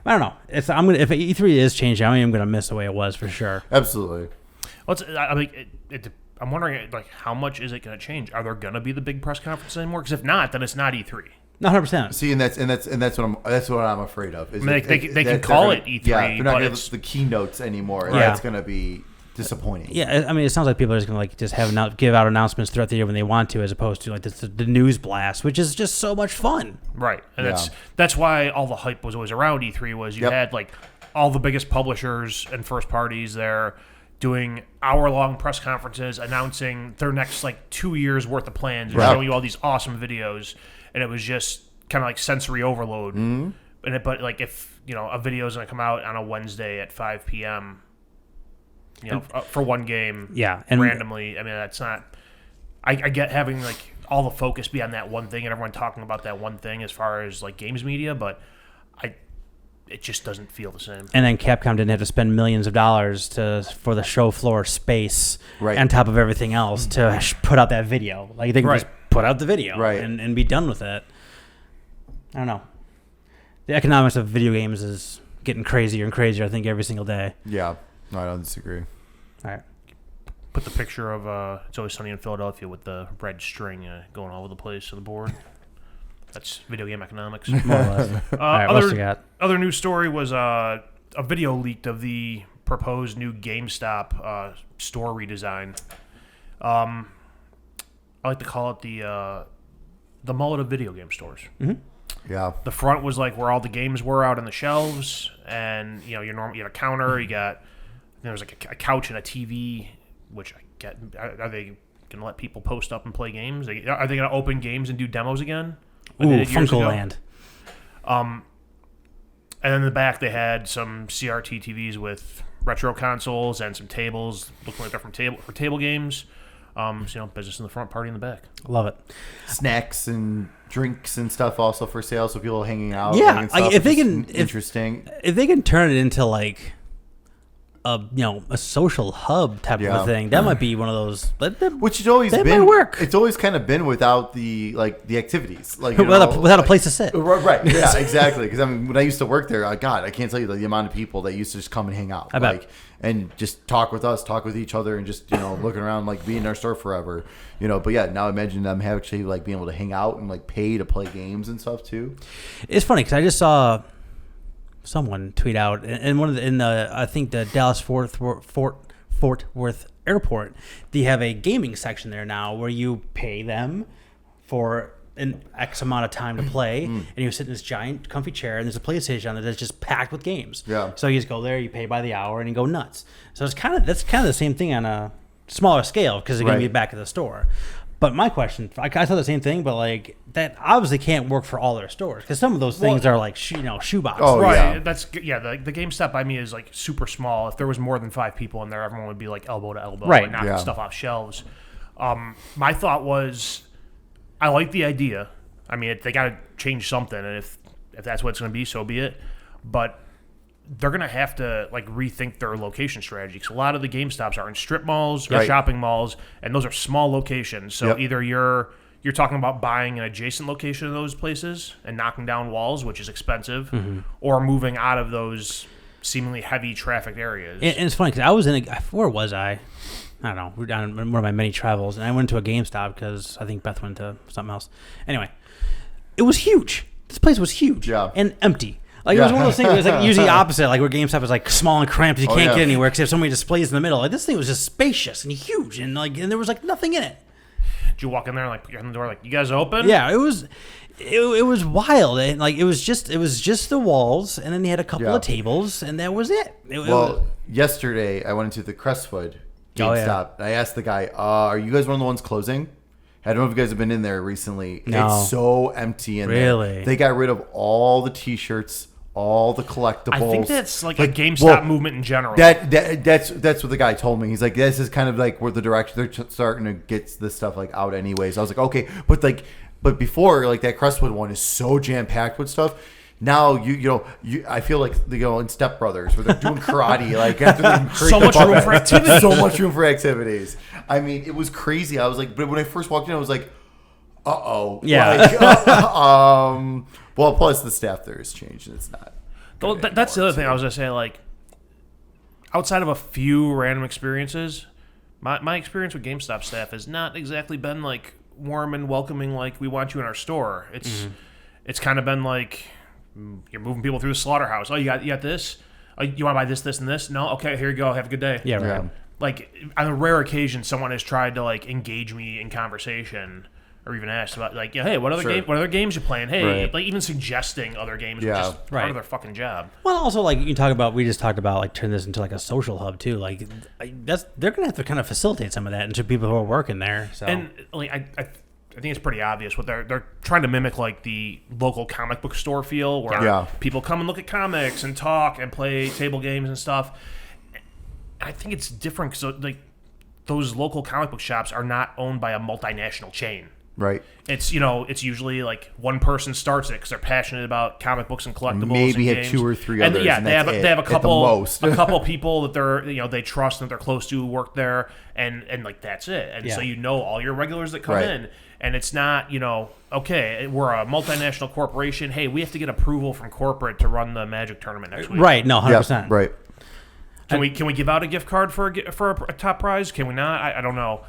Speaker 1: I don't know. If E3 is changing, I am going to miss the way it was for sure.
Speaker 2: Absolutely.
Speaker 3: Well, I'm wondering like how much is it going to change? Are there going to be the big press conferences anymore? Because if not, then it's not E3.
Speaker 1: No, 100%.
Speaker 2: See, and that's what I'm afraid of.
Speaker 3: They can call it E3.
Speaker 2: Yeah, they're not
Speaker 3: but
Speaker 2: going to the keynotes anymore.
Speaker 1: Yeah.
Speaker 2: It's going to be disappointing.
Speaker 1: Yeah, I mean, it sounds like people are just going to just give out announcements throughout the year when they want to, as opposed to like the news blast, which is just so much fun.
Speaker 3: Right, and that's why all the hype was always around E3. Was you had like all the biggest publishers and first parties there doing hour-long press conferences announcing their next like 2 years worth of plans and showing you all these awesome videos, and it was just kind of like sensory overload. Mm-hmm. But like if a video is going to come out on a Wednesday at 5 p.m. For one game, and randomly. I mean, that's not. I get having like all the focus be on that one thing and everyone talking about that one thing as far as like games media, but it just doesn't feel the same.
Speaker 1: And then Capcom didn't have to spend millions of dollars for the show floor space on top of everything else to put out that video. Like they can just put out the video and be done with it. I don't know. The economics of video games is getting crazier and crazier, I think, every single day.
Speaker 2: Yeah. No, I don't disagree.
Speaker 1: All right.
Speaker 3: Put the picture of It's Always Sunny in Philadelphia with the red string going all over the place on the board. That's video game economics.
Speaker 1: More or less. All right, what else you got?
Speaker 3: Other news story was a video leaked of the proposed new GameStop store redesign. I like to call it the mullet of video game stores.
Speaker 1: Mm-hmm.
Speaker 2: Yeah.
Speaker 3: The front was like where all the games were out on the shelves, and you have a counter. You got there was like a couch and a TV, which I get. Are they going to let people post up and play games? Are they going to open games and do demos again?
Speaker 1: Ooh, Funkoland.
Speaker 3: And then in the back, they had some CRT TVs with retro consoles and some tables looking like they're for table games. So, business in the front, party in the back.
Speaker 1: Love it.
Speaker 2: Snacks and drinks and stuff also for sale, so people hanging out.
Speaker 1: Yeah,
Speaker 2: and stuff.
Speaker 1: if they can,
Speaker 2: interesting.
Speaker 1: If they can turn it into like a social hub type of a thing, that might be one of those.
Speaker 2: Which has always been.
Speaker 1: Might work.
Speaker 2: It's always kind of been without the activities,
Speaker 1: without a place to sit.
Speaker 2: Right. Yeah. Exactly. Because when I used to work there, God, I can't tell you the amount of people that used to just come and hang out, and just talk with us, talk with each other, and just looking around, be in our store forever. But yeah, now imagine them actually being able to hang out and pay to play games and stuff too.
Speaker 1: It's funny because I just saw someone tweet out in I think the Dallas Fort Worth airport, they have a gaming section there now where you pay them for an X amount of time to play, and you sit in this giant comfy chair, and there's a PlayStation on there that's just packed with games.
Speaker 2: Yeah.
Speaker 1: So you just go there, you pay by the hour, and you go nuts. So that's kind of the same thing on a smaller scale because they're going to be back at the store. But my question, I thought the same thing, but that obviously can't work for all their stores because some of those things are shoebox.
Speaker 2: Oh,
Speaker 3: right.
Speaker 2: Yeah.
Speaker 3: That's the GameStop by me is super small. If there was more than 5 people in there, everyone would be elbow to elbow,
Speaker 1: right?
Speaker 3: Knocking stuff off shelves. My thought was, I like the idea. I mean, they got to change something, and if that's what it's going to be, so be it. But they're going to have to rethink their location strategy because a lot of the GameStops are in strip malls or shopping malls, and those are small locations. So either you're talking about buying an adjacent location in those places and knocking down walls, which is expensive, or moving out of those seemingly heavy traffic areas.
Speaker 1: And it's funny because I was where was I? I don't know. We're down one of my many travels, and I went to a GameStop because I think Beth went to something else. Anyway, it was huge. This place was huge and empty. It was one of those things. It was usually opposite, where GameStop is small and cramped. You can't get anywhere because you have so many displays in the middle. This thing was just spacious and huge, and there was nothing in it.
Speaker 3: Did you walk in there and you're on the door you guys open?
Speaker 1: Yeah, it was wild, and it was just the walls, and then they had a couple of tables, and that was it.
Speaker 2: Yesterday I went into the Crestwood GameStop. And I asked the guy, "Are you guys one of the ones closing?" I don't know if you guys have been in there recently.
Speaker 1: No.
Speaker 2: It's so empty in there.
Speaker 1: Really?
Speaker 2: They got rid of all the T-shirts, all the collectibles.
Speaker 3: I think that's a GameStop movement in general.
Speaker 2: That's what the guy told me. He's like, this is kind of where the direction they're starting to get this stuff out anyways. I was like, okay, but before that Crestwood one is so jam packed with stuff. Now I feel in Step Brothers where they're doing karate after they
Speaker 3: so much room for activities.
Speaker 2: So much room for activities. I mean, it was crazy. I was but when I first walked in, I was like, uh-oh.
Speaker 1: Yeah.
Speaker 2: Well, plus the staff there has changed, and it's not.
Speaker 3: Well, that's the other thing I was going to say. Outside of a few random experiences, my experience with GameStop staff has not exactly been warm and welcoming we want you in our store. It's kind of been you're moving people through the slaughterhouse. Oh, you got this? Oh, you want to buy this, this, and this? No? Okay, here you go. Have a good day.
Speaker 1: Yeah, right.
Speaker 3: On a rare occasion, someone has tried to engage me in conversation, or even asked about hey, what other games you playing? Hey, even suggesting other games, which is part of their fucking job.
Speaker 1: Well, also we just talked about turn this into a social hub too. They're gonna have to kind of facilitate some of that into people who are working there. So.
Speaker 3: And I think it's pretty obvious what they're trying to mimic the local comic book store feel where people come and look at comics and talk and play table games and stuff. I think it's different because those local comic book shops are not owned by a multinational chain.
Speaker 2: Right.
Speaker 3: It's it's usually one person starts it because they're passionate about comic books and collectibles.
Speaker 2: Maybe
Speaker 3: and
Speaker 2: have
Speaker 3: games.
Speaker 2: 2 or 3 others.
Speaker 3: And they have a couple
Speaker 2: a
Speaker 3: couple people that they're they trust and that they're close to who work there, and that's it. And so all your regulars that come in. And it's not, okay, we're a multinational corporation. Hey, we have to get approval from corporate to run the Magic tournament next week.
Speaker 1: Right. No, 100%.
Speaker 2: Yeah, right.
Speaker 3: Can we give out a gift card for a top prize? Can we not? I don't know.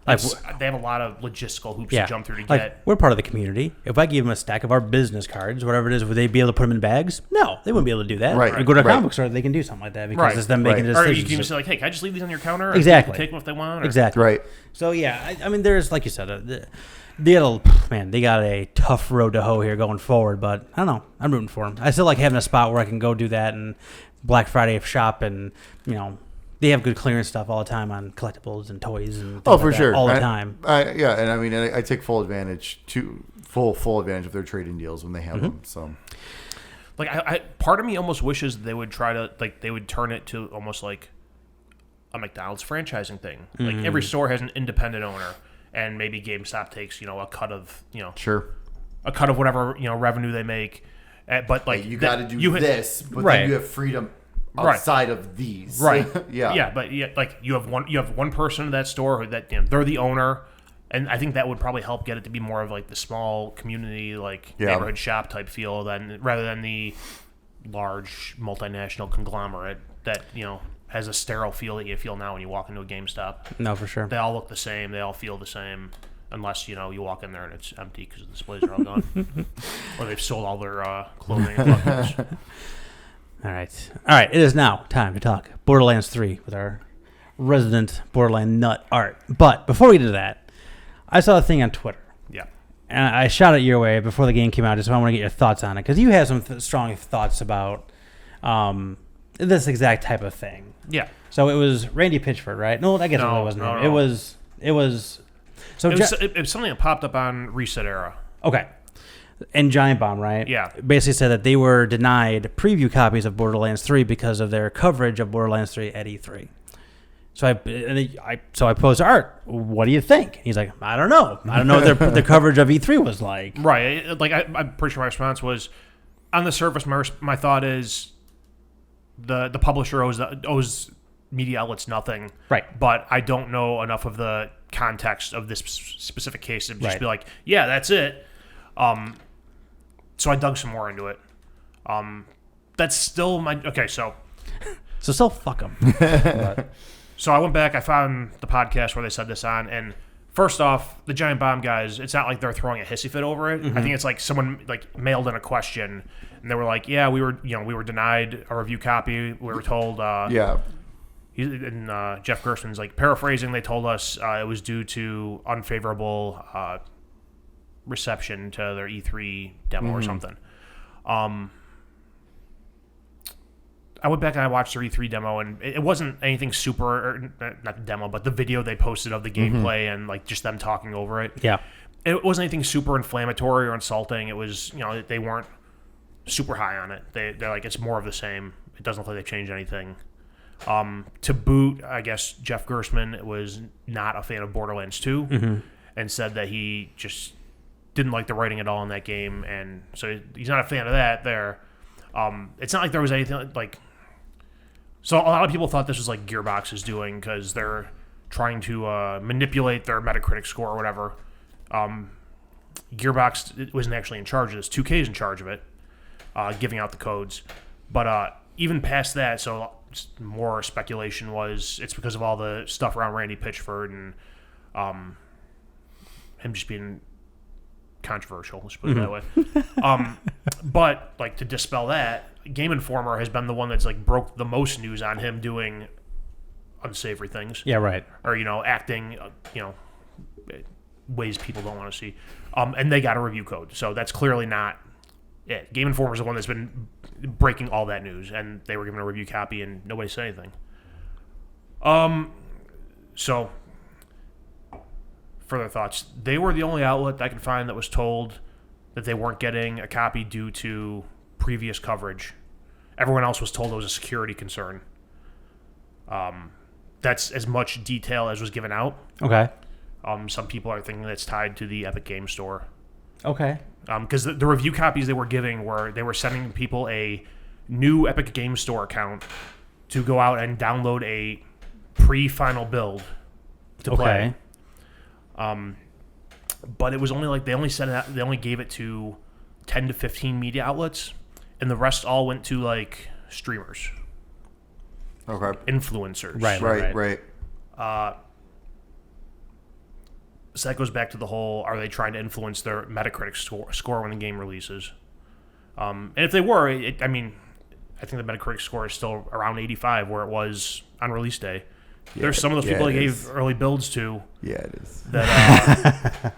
Speaker 3: They have a lot of logistical hoops to jump through to get.
Speaker 1: We're part of the community. If I give them a stack of our business cards, whatever it is, would they be able to put them in bags? No, they wouldn't be able to do that.
Speaker 2: Right.
Speaker 1: Or go to a comic book store, they can do something like that because it's them making decisions.
Speaker 3: Or you can even say hey, can I just leave these on your counter?
Speaker 1: Exactly.
Speaker 3: Take them if they want. Or?
Speaker 1: Exactly.
Speaker 2: Right.
Speaker 1: So I mean, there's like you said, they got a tough road to hoe here going forward. But I don't know. I'm rooting for them. I still like having a spot where I can go do that and Black Friday shop and they have good clearance stuff all the time on collectibles and toys and things
Speaker 2: for sure
Speaker 1: all the time.
Speaker 2: And I mean I take full advantage of their trading deals when they have them. So
Speaker 3: like I part of me almost wishes they would try to they would turn it to almost like a McDonald's franchising thing. Like every store has an independent owner, and maybe GameStop takes a cut of
Speaker 2: sure,
Speaker 3: a cut of whatever revenue they make. But like
Speaker 2: you got to do this, but then you have freedom outside of these,
Speaker 3: right?
Speaker 2: yeah,
Speaker 3: but like you have one person in that store that they're the owner. And I think that would probably help get it to be more of like the small community, like neighborhood shop type feel, rather than the large multinational conglomerate that has a sterile feel that you feel now when you walk into a GameStop.
Speaker 1: No, for sure.
Speaker 3: They all look the same. They all feel the same, unless you walk in there and it's empty because the displays are all gone, or they've sold all their clothing. And collectibles.
Speaker 1: All right. It is now time to talk Borderlands 3 with our resident Borderland nut Art. But before we get to that, I saw a thing on Twitter.
Speaker 3: Yeah.
Speaker 1: And I shot it your way before the game came out. Just I want to get your thoughts on it. Because you have some strong thoughts about this exact type of thing.
Speaker 3: Yeah.
Speaker 1: So it was Randy Pitchford, right? No, I guess it wasn't him.
Speaker 3: No.
Speaker 1: It was...
Speaker 3: It was something that popped up on Reset Era.
Speaker 1: Okay. And Giant Bomb, right?
Speaker 3: Yeah.
Speaker 1: Basically said that they were denied preview copies of Borderlands 3 because of their coverage of Borderlands 3 at E3. So I posed to Art, what do you think? He's like, I don't know what their coverage of E3 was like.
Speaker 3: Right. Like I'm pretty sure my response was, on the surface, my thought is the publisher owes media outlets nothing.
Speaker 1: Right.
Speaker 3: But I don't know enough of the context of this specific case to just be like, yeah, that's it. So I dug some more into it. That's still my... Okay, so
Speaker 1: still fuck them.
Speaker 3: So I went back, I found the podcast where they said this on, and first off, the Giant Bomb guys, it's not like they're throwing a hissy fit over it. I think it's like someone mailed in a question, and they were like, yeah, we were denied a review copy. We were told...
Speaker 2: yeah.
Speaker 3: And Jeff Gerstmann's paraphrasing, they told us it was due to unfavorable reception to their E3 demo or something. I went back and I watched their E3 demo, and it wasn't anything super, not the demo, but the video they posted of the gameplay and just them talking over it.
Speaker 1: Yeah. It
Speaker 3: wasn't anything super inflammatory or insulting. It was, they weren't super high on it. They're like, it's more of the same. It doesn't look like they've changed anything. To boot, I guess Jeff Gerstmann was not a fan of Borderlands 2 and said that he just didn't like the writing at all in that game, and so he's not a fan of that there. It's not like there was anything so a lot of people thought this was like Gearbox is doing because they're trying to manipulate their Metacritic score or whatever. Gearbox wasn't actually in charge of this. 2K is in charge of it, giving out the codes. But even past that, so more speculation was it's because of all the stuff around Randy Pitchford and him just being controversial, let's put it that way. But to dispel that, Game Informer has been the one that's broke the most news on him doing unsavory things.
Speaker 1: Yeah, right.
Speaker 3: Or acting ways people don't want to see. And they got a review code, so that's clearly not it. Game Informer is the one that's been breaking all that news, and they were given a review copy, and nobody said anything. So further thoughts. They were the only outlet I could find that was told that they weren't getting a copy due to previous coverage. Everyone else was told it was a security concern. That's as much detail as was given out.
Speaker 1: Okay.
Speaker 3: Some people are thinking that's tied to the Epic Game Store.
Speaker 1: Okay.
Speaker 3: Because the review copies they were giving they were sending people a new Epic Game Store account to go out and download a pre-final build to play. But it was only they only gave it to 10 to 15 media outlets, and the rest all went to streamers.
Speaker 2: Okay.
Speaker 3: Influencers.
Speaker 2: Right.
Speaker 3: So that goes back to the whole, are they trying to influence their Metacritic score when the game releases? And if they were, I think the Metacritic score is still around 85 where it was on release day. Yeah, there's some of those people they gave early builds to.
Speaker 2: Yeah, it is.
Speaker 3: That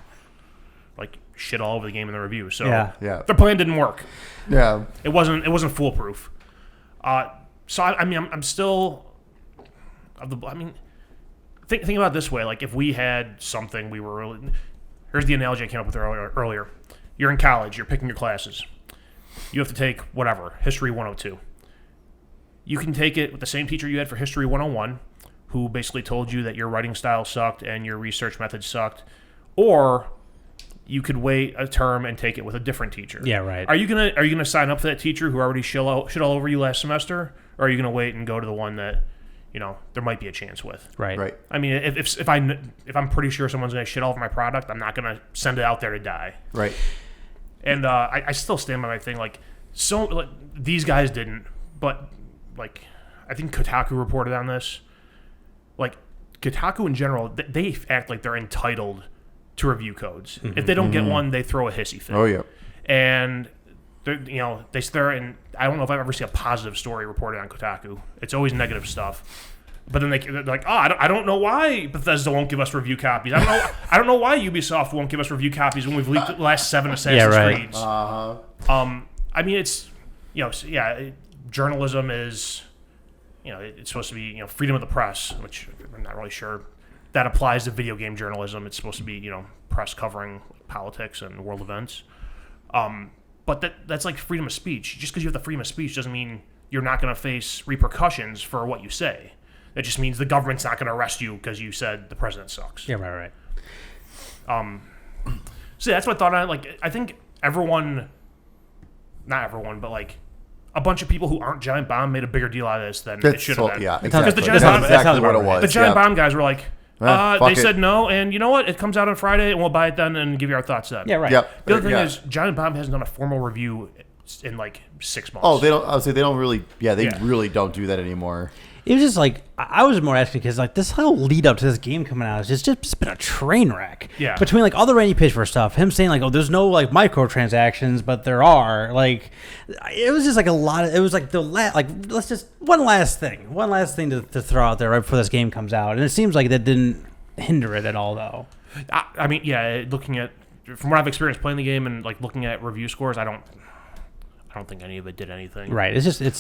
Speaker 3: shit all over the game in the review. So
Speaker 2: yeah.
Speaker 3: Their plan didn't work.
Speaker 2: Yeah.
Speaker 3: It wasn't foolproof. So I'm still think about it this way. If we had something we were really... Here's the analogy I came up with earlier. You're in college. You're picking your classes. you have to take whatever, History 102. You can take it with the same teacher you had for History 101, who basically told you that your writing style sucked and your research methods sucked, or you could wait a term and take it with a different teacher.
Speaker 1: Yeah, right.
Speaker 3: Are you gonna sign up for that teacher who already shit all over you last semester, or are you gonna wait and go to the one that there might be a chance with?
Speaker 1: Right.
Speaker 3: I mean, if I'm pretty sure someone's gonna shit all over my product, I'm not gonna send it out there to die.
Speaker 2: Right.
Speaker 3: And I still stand by my thing. These guys didn't, but I think Kotaku reported on this. Kotaku in general, they act like they're entitled to review codes. Mm-hmm. If they don't get one, they throw a hissy fit.
Speaker 2: Oh yeah.
Speaker 3: And they stare, and I don't know if I've ever seen a positive story reported on Kotaku. It's always negative stuff. But then they're like, I don't know why Bethesda won't give us review copies. I don't know why Ubisoft won't give us review copies when we've leaked the last 7 Assassin's Creeds. I mean, it's journalism is it's supposed to be freedom of the press, which I'm not really sure that applies to video game journalism. It's supposed to be press covering politics and world events. But that's like freedom of speech. Just because you have the freedom of speech doesn't mean you're not going to face repercussions for what you say. That just means the government's not going to arrest you because you said the president sucks.
Speaker 1: Yeah, right.
Speaker 3: So that's what I thought. I think everyone, not everyone, but a bunch of people who aren't Giant Bomb made a bigger deal out of this than it should have been.
Speaker 2: Yeah, exactly.
Speaker 3: Because the Giant Bomb,
Speaker 2: exactly what it was.
Speaker 3: The Giant Bomb guys were like, they
Speaker 2: it.
Speaker 3: said no, and you know what? It comes out on Friday, and we'll buy it then and give you our thoughts then.
Speaker 1: Yeah, right.
Speaker 2: Yep.
Speaker 3: The other thing is, Giant Bomb hasn't done a formal review in 6 months.
Speaker 2: Oh, they don't. I would say they don't really. Yeah, they really don't do that anymore.
Speaker 1: It was just I was more asking because this whole lead up to this game coming out has just been a train wreck.
Speaker 3: Yeah.
Speaker 1: Between all the Randy Pitchford stuff, him saying there's no microtransactions, but there are. It was just a lot of. It was let's just one last thing to throw out there right before this game comes out, and it seems like that didn't hinder it at all though.
Speaker 3: I mean, yeah, looking at from what I've experienced playing the game and looking at review scores, I don't think any of it did anything.
Speaker 1: Right.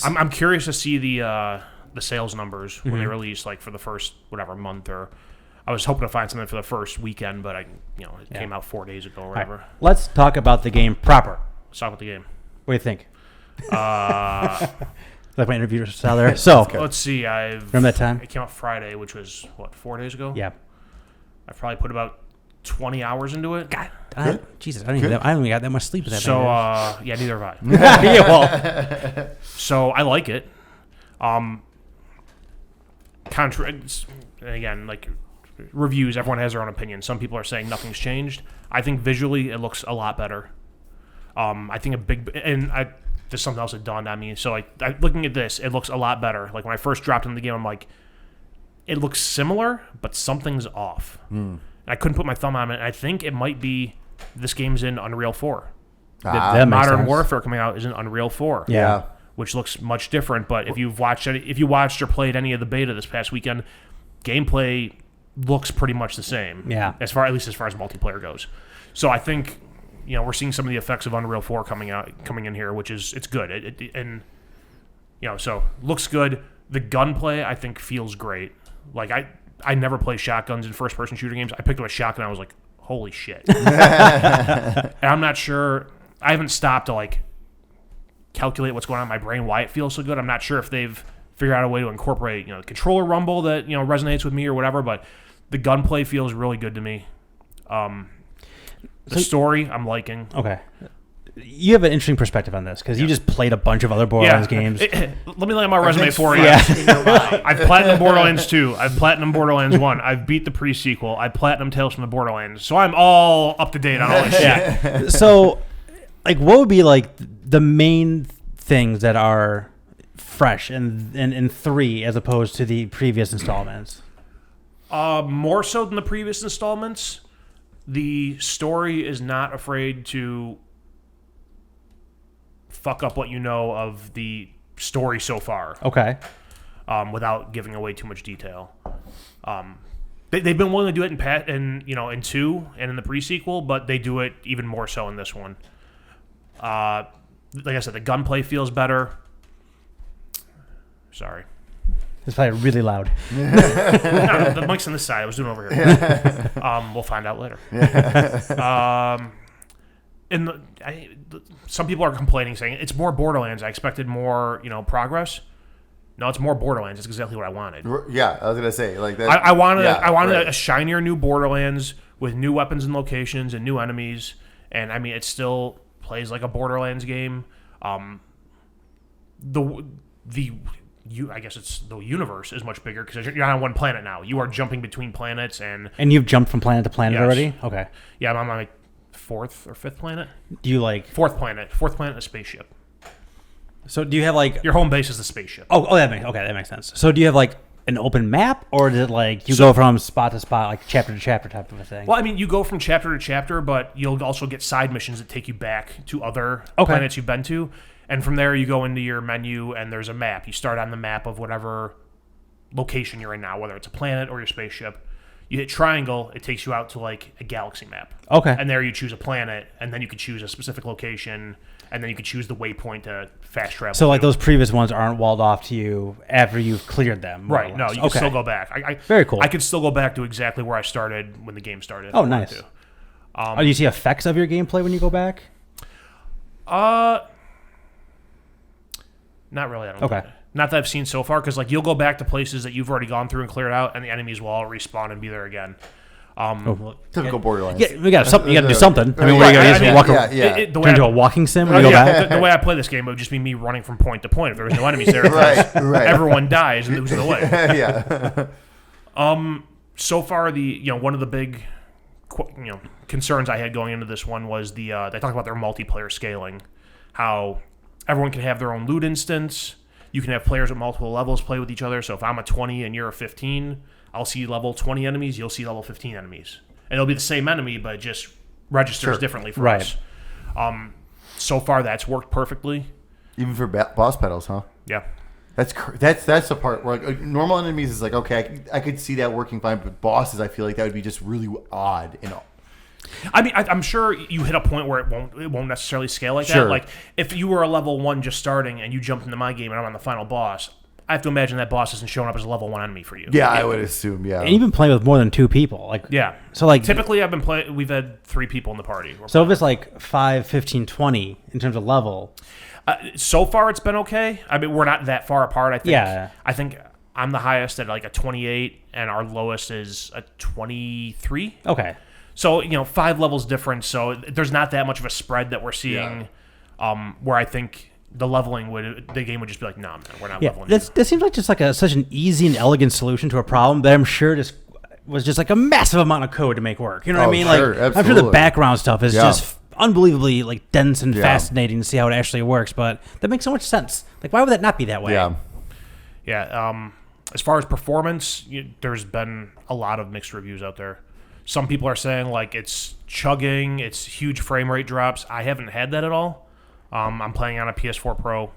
Speaker 3: I'm curious to see the sales numbers when they release for the first month, or I was hoping to find something for the first weekend, but it came out 4 days ago or whatever.
Speaker 1: Right. Let's talk about the game proper.
Speaker 3: Let's talk about the game.
Speaker 1: What do you think? Like my interview style there. So
Speaker 3: let's see.
Speaker 1: Remember that time?
Speaker 3: It came out Friday, which was 4 days ago.
Speaker 1: Yeah.
Speaker 3: I probably put about 20 hours into it.
Speaker 1: God, Jesus, I don't even got that much sleep at that.
Speaker 3: So neither have I.
Speaker 1: Yeah, well.
Speaker 3: So I like it. And again, reviews, everyone has their own opinion. Some people are saying nothing's changed. I think visually it looks a lot better. I think there's something else that dawned on me. So looking at this, it looks a lot better. When I first dropped into the game, I'm like, it looks similar, but something's off. And I couldn't put my thumb on it. And I think it might be this game's in Unreal 4. Modern Warfare coming out is in Unreal 4.
Speaker 1: Yeah.
Speaker 3: Which looks much different, but if you watched or played any of the beta this past weekend, gameplay looks pretty much the same.
Speaker 1: Yeah.
Speaker 3: At least as far as multiplayer goes. So I think we're seeing some of the effects of Unreal 4 coming in here, which is it's good. So looks good. The gunplay I think feels great. I never play shotguns in first person shooter games. I picked up a shotgun, I was like, holy shit. And I'm not sure. I haven't stopped to calculate what's going on in my brain, why it feels so good. I'm not sure if they've figured out a way to incorporate the controller rumble that resonates with me or whatever, but the gunplay feels really good to me. The story I'm liking.
Speaker 1: Okay, you have an interesting perspective on this because you just played a bunch of other Borderlands games.
Speaker 3: Let me lay out my resume for you.
Speaker 1: Yeah.
Speaker 3: I've platinum Borderlands 2. I've platinum Borderlands 1. I've beat the pre-sequel. I platinum Tales from the Borderlands. So I'm all up to date on all this shit.
Speaker 1: Yeah. So what would be the main things that are fresh in 3 as opposed to the previous installments?
Speaker 3: More so than the previous installments, the story is not afraid to fuck up what you know of the story so far.
Speaker 1: Okay.
Speaker 3: Without giving away too much detail. They've been willing to do it in 2 and in the pre-sequel, but they do it even more so in this one. Like I said, the gunplay feels better. Sorry.
Speaker 1: It's probably really loud.
Speaker 3: No, the mic's on this side. I was doing it over here. We'll find out later. some people are complaining, saying it's more Borderlands. I expected more, progress. No, it's more Borderlands. It's exactly what I wanted.
Speaker 2: Yeah, I was gonna say like that.
Speaker 3: I wanted a shinier new Borderlands with new weapons and locations and new enemies. And I mean, it still plays like a Borderlands game. I guess it's the universe is much bigger because you're not on one planet now. You are jumping between planets and
Speaker 1: you've jumped from planet to planet already. Okay.
Speaker 3: Yeah, I'm on my 4th or 5th planet.
Speaker 1: Do you like
Speaker 3: 4th planet? 4th planet, a spaceship.
Speaker 1: So do you have like
Speaker 3: your home base is the spaceship?
Speaker 1: Oh, that makes sense. So do you have like an open map, or is it like you go from spot to spot, like chapter to chapter type of a thing?
Speaker 3: Well, I mean, you go from chapter to chapter, but you'll also get side missions that take you back to other planets you've been to, and from there you go into your menu and there's a map. You start on the map of whatever location you're in now, whether it's a planet or your spaceship. You hit triangle, it takes you out to like a galaxy map.
Speaker 1: Okay.
Speaker 3: And there you choose a planet, and then you can choose a specific location, and then you can choose the waypoint to fast travel.
Speaker 1: So like those previous ones aren't walled off to you after you've cleared them.
Speaker 3: Right. No, you can still go back.
Speaker 1: Very cool.
Speaker 3: I can still go back to exactly where I started when the game started.
Speaker 1: Oh, nice. Do you see effects of your gameplay when you go back?
Speaker 3: Not really. I don't think. Not that I've seen so far, because like you'll go back to places that you've already gone through and cleared out, and the enemies will all respawn and be there again.
Speaker 2: Typical Borderlands.
Speaker 1: Yeah, you got to do something. I mean, where you got to walk around? Turn into a walking sim when you go back.
Speaker 3: The way I play this game, it would just be me running from point to point. If there was no enemies there, everyone dies and loses the way.
Speaker 2: Yeah.
Speaker 3: So far, one of the big concerns I had going into this one was they talked about their multiplayer scaling, how everyone can have their own loot instance. You can have players at multiple levels play with each other. So if I'm a 20 and you're a 15, I'll see level 20 enemies, you'll see level 15 enemies. And it'll be the same enemy, but it just registers differently for us. So far, that's worked perfectly.
Speaker 2: Even for boss battles, huh?
Speaker 3: Yeah.
Speaker 2: That's the part where like, normal enemies is like, okay, I could see that working fine, but bosses, I feel like that would be just really odd.
Speaker 3: I mean, I'm sure you hit a point where it won't necessarily scale like that. Like, if you were a level 1 just starting and you jumped into my game and I'm on the final boss, I have to imagine that boss isn't showing up as a level 1 enemy for you.
Speaker 2: Yeah, I would assume, yeah.
Speaker 1: And you've been playing with more than 2 people. So
Speaker 3: typically I've been playing, we've had 3 people in the party.
Speaker 1: So if it's like 5, 15, 20 in terms of level.
Speaker 3: So far it's been okay. I mean, we're not that far apart, I think.
Speaker 1: Yeah.
Speaker 3: I think I'm the highest at like a 28 and our lowest is a 23.
Speaker 1: Okay.
Speaker 3: So, 5 levels difference. So there's not that much of a spread that we're seeing where I think the game would just be like, nah, man, we're not leveling.
Speaker 1: That seems like just like such an easy and elegant solution to a problem that I'm sure just was just like a massive amount of code to make work. You know what I mean?
Speaker 2: Sure,
Speaker 1: like,
Speaker 2: absolutely.
Speaker 1: I'm sure the background stuff is just unbelievably like dense and fascinating to see how it actually works, but that makes so much sense. Like, why would that not be that way?
Speaker 3: Yeah. As far as performance, there's been a lot of mixed reviews out there. Some people are saying like it's chugging, it's huge frame rate drops. I haven't had that at all. I'm playing on a PS4 Pro.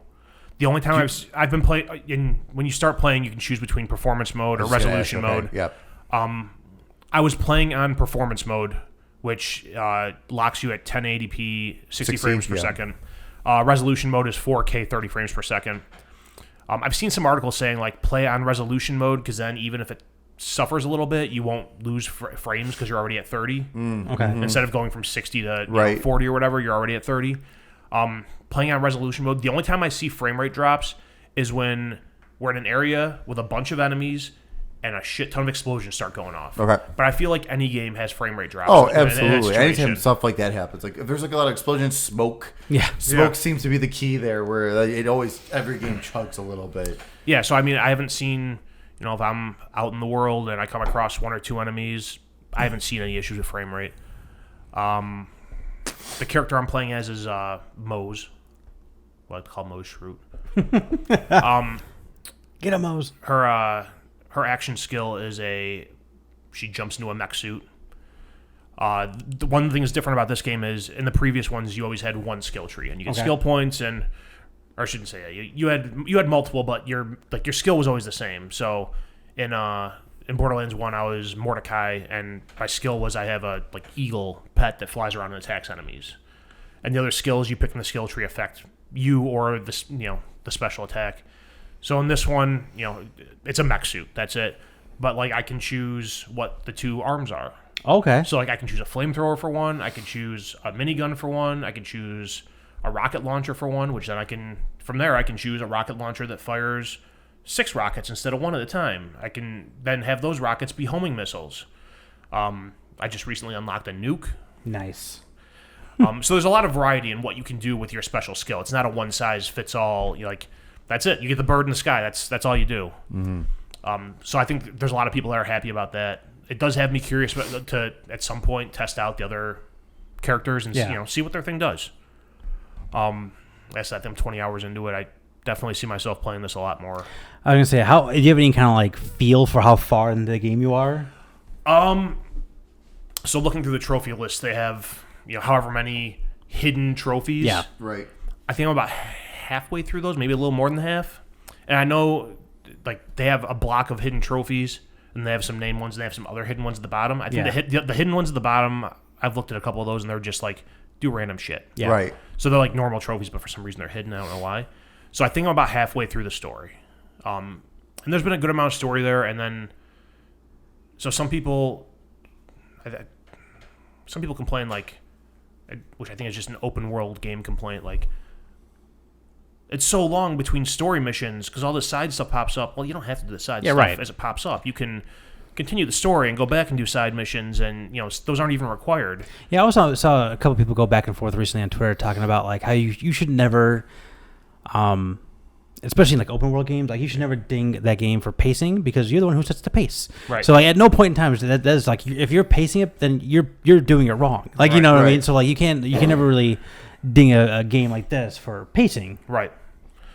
Speaker 3: The only time I've been playing, when you start playing, you can choose between performance mode or resolution mode.
Speaker 2: Yep.
Speaker 3: I was playing on performance mode, which locks you at 1080p, 60 frames per second. Resolution mode is 4K, 30 frames per second. I've seen some articles saying like play on resolution mode because then even if it suffers a little bit, you won't lose frames because you're already at 30.
Speaker 1: Okay.
Speaker 3: Instead of going from 60 to 40 or whatever, you're already at 30. Playing on resolution mode, the only time I see frame rate drops is when we're in an area with a bunch of enemies and a shit ton of explosions start going off.
Speaker 2: Okay.
Speaker 3: But I feel like any game has frame rate drops.
Speaker 2: Oh, absolutely. Anytime stuff like that happens, like if there's like a lot of explosions, smoke.
Speaker 1: Yeah.
Speaker 2: Smoke seems to be the key there, where every game chugs a little bit.
Speaker 3: Yeah. So I mean, I haven't seen, if I'm out in the world and I come across 1 or 2 enemies, I haven't seen any issues with frame rate. The character I'm playing as is Mose. What I call Mose Shroot.
Speaker 1: Get a Mose.
Speaker 3: Her action skill is she jumps into a mech suit. The one thing that's different about this game is in the previous ones you always had one skill tree and you get skill points or I shouldn't say that. You had multiple, but your skill was always the same. So in Borderlands 1 I was Mordecai and my skill was I have a eagle pet that flies around and attacks enemies. And the other skills you pick in the skill tree affect you or the special attack. So in this one, it's a mech suit. That's it. But I can choose what the 2 arms are.
Speaker 1: Okay.
Speaker 3: So, like, I can choose a flamethrower for one. I can choose a minigun for one. I can choose a rocket launcher for one, which then I can choose a rocket launcher that fires 6 rockets instead of 1 at a time. I can then have those rockets be homing missiles. I just recently unlocked a nuke.
Speaker 1: Nice.
Speaker 3: So there's a lot of variety in what you can do with your special skill. It's not a one-size-fits-all. You're like, that's it. You get the bird in the sky. That's all you do. Mm-hmm. So I think there's a lot of people that are happy about that. It does have me curious to at some point test out the other characters and see what their thing does. That's that. I'm 20 hours into it. I definitely see myself playing this a lot more.
Speaker 1: I was gonna say, do you have any kind of like feel for how far into the game you are?
Speaker 3: So looking through the trophy list, they have however many hidden trophies.
Speaker 1: Yeah.
Speaker 2: Right.
Speaker 3: I think I'm about halfway through those, maybe a little more than half. And I know, like, they have a block of hidden trophies, and they have some named ones, and they have some other hidden ones at the bottom. I think the hidden ones at the bottom, I've looked at a couple of those, and they're just like, do random shit.
Speaker 1: Yeah.
Speaker 2: Right.
Speaker 3: So they're like normal trophies, but for some reason they're hidden. I don't know why. So I think I'm about halfway through the story. And there's been a good amount of story there, and then, so some people complain, like, which I think is just an open world game complaint, like, it's so long between story missions because all this side stuff pops up. Well, you don't have to do the side stuff as it pops up. You can continue the story and go back and do side missions, and those aren't even required.
Speaker 1: Yeah, I also saw a couple people go back and forth recently on Twitter talking about like how you should never, especially in like open world games, like you should never ding that game for pacing because you're the one who sets the pace.
Speaker 3: Right.
Speaker 1: So like at no point in time that is like if you're pacing it, then you're doing it wrong. Like you know what I mean. So like you can never really ding a game like this for pacing.
Speaker 3: Right.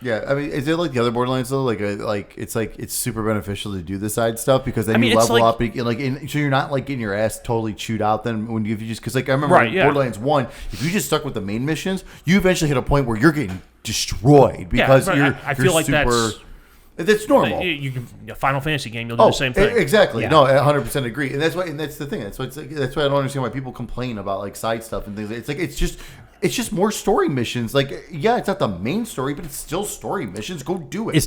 Speaker 2: Yeah, I mean, is it like the other Borderlands though? It's super beneficial to do the side stuff because then you level up, so you're not like getting your ass totally chewed out. Then when you just because like I remember Borderlands 1, if you just stuck with the main missions, you eventually hit a point where you're getting destroyed because
Speaker 3: I feel like
Speaker 2: that's normal.
Speaker 3: A Final Fantasy game, you'll do the same thing.
Speaker 2: Exactly.
Speaker 1: Yeah.
Speaker 2: No, I 100% agree, and that's the thing. That's why I don't understand why people complain about like side stuff and things. It's like it's just more story missions. Like, yeah, it's not the main story, but it's still story missions. Go do it.
Speaker 1: It's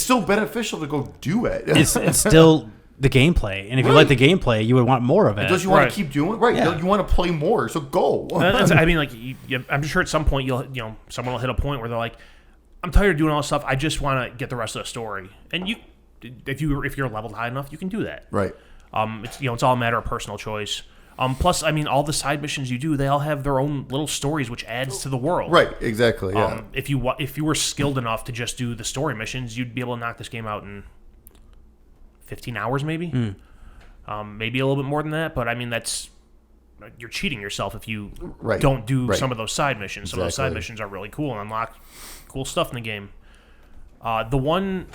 Speaker 2: still beneficial to go do it.
Speaker 1: It's still the gameplay, and if you like the gameplay, you would want more of it.
Speaker 2: Don't you want to keep doing it? Right. Yeah. You want to play more, so go.
Speaker 3: I mean, like, I'm sure at some point someone will hit a point where they're like, I'm tired of doing all this stuff. I just want to get the rest of the story. And if you're leveled high enough, you can do that.
Speaker 2: Right.
Speaker 3: It's all a matter of personal choice. Plus, I mean, all the side missions you do, they all have their own little stories, which adds to the world.
Speaker 2: Right, exactly, yeah.
Speaker 3: If you were skilled enough to just do the story missions, you'd be able to knock this game out in 15 hours, maybe. Maybe a little bit more than that, but I mean, you're cheating yourself if you don't do some of those side missions. Some of those side missions are really cool and unlock cool stuff in the game. The one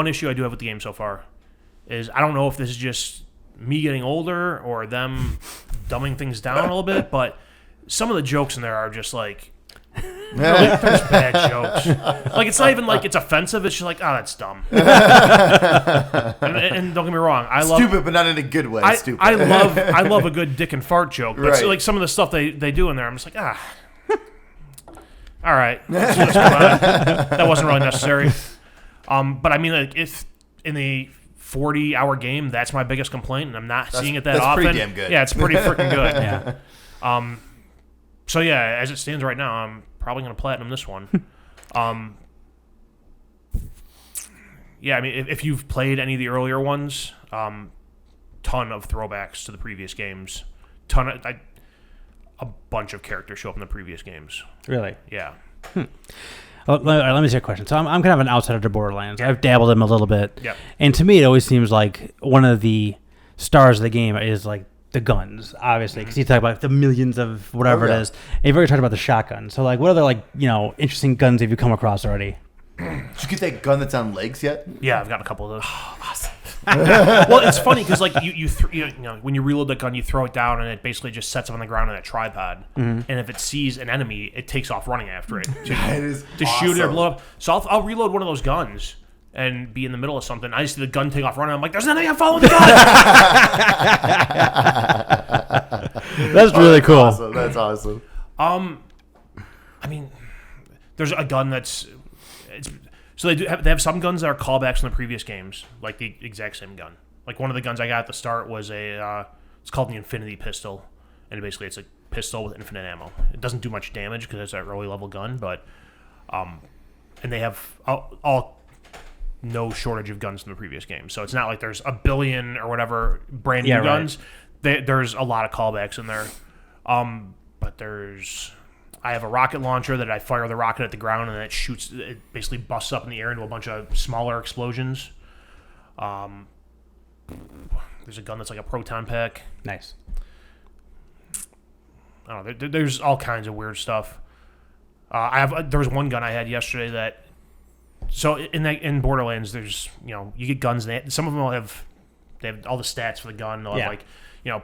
Speaker 3: issue I do have with the game so far is I don't know if this is just me getting older or them dumbing things down a little bit, but some of the jokes in there are just like there's bad jokes. Like it's not even like it's offensive. It's just like, oh, that's dumb. and don't get me wrong, I love
Speaker 2: stupid, but not in a good way. Stupid.
Speaker 3: I love a good dick and fart joke, but so, like some of the stuff they do in there, I'm just like, all right, that wasn't really necessary. But I mean, like if in the 40-hour game, that's my biggest complaint, and I'm not seeing it that often.
Speaker 2: That's pretty damn good.
Speaker 3: Yeah, it's pretty freaking good. Yeah. So yeah, as it stands right now, I'm probably going to platinum this one. Yeah, I mean, if you've played any of the earlier ones, ton of throwbacks to the previous games. A bunch of characters show up in the previous games.
Speaker 1: Really?
Speaker 3: Yeah.
Speaker 1: Well, let me ask you a question. So I'm kind of an outsider to Borderlands. I've dabbled in them a little bit.
Speaker 3: Yep.
Speaker 1: And to me, it always seems like one of the stars of the game is like the guns, obviously, because you talk about the millions of whatever it is. And you've already talked about the shotgun. So like, what other like interesting guns have you come across already?
Speaker 2: Did you get that gun that's on legs yet?
Speaker 3: Yeah, I've got a couple of those. Oh, awesome. Well, it's funny because like you when you reload the gun, you throw it down and it basically just sets up on the ground on a tripod. Mm-hmm. And if it sees an enemy, it takes off running after it to shoot it or blow up. So I'll reload one of those guns and be in the middle of something. I just see the gun take off running. I'm like, there's an enemy! I'm following the gun.
Speaker 1: That's really cool.
Speaker 2: Awesome. That's awesome.
Speaker 3: I mean, there's a gun that's. So they have some guns that are callbacks from the previous games, like the exact same gun. Like one of the guns I got at the start was a It's called the Infinity Pistol, and basically it's a pistol with infinite ammo. It doesn't do much damage because it's an early level gun, but and they have all no shortage of guns from the previous game. So it's not like there's a billion or whatever brand new guns. There's a lot of callbacks in there. But I have a rocket launcher that I fire the rocket at the ground and it basically busts up in the air into a bunch of smaller explosions. There's a gun that's like a proton pack.
Speaker 1: Nice.
Speaker 3: I don't know. There's all kinds of weird stuff. There was one gun I had yesterday that. So in Borderlands, there's you get guns. Some of them they have all the stats for the gun. They'll have like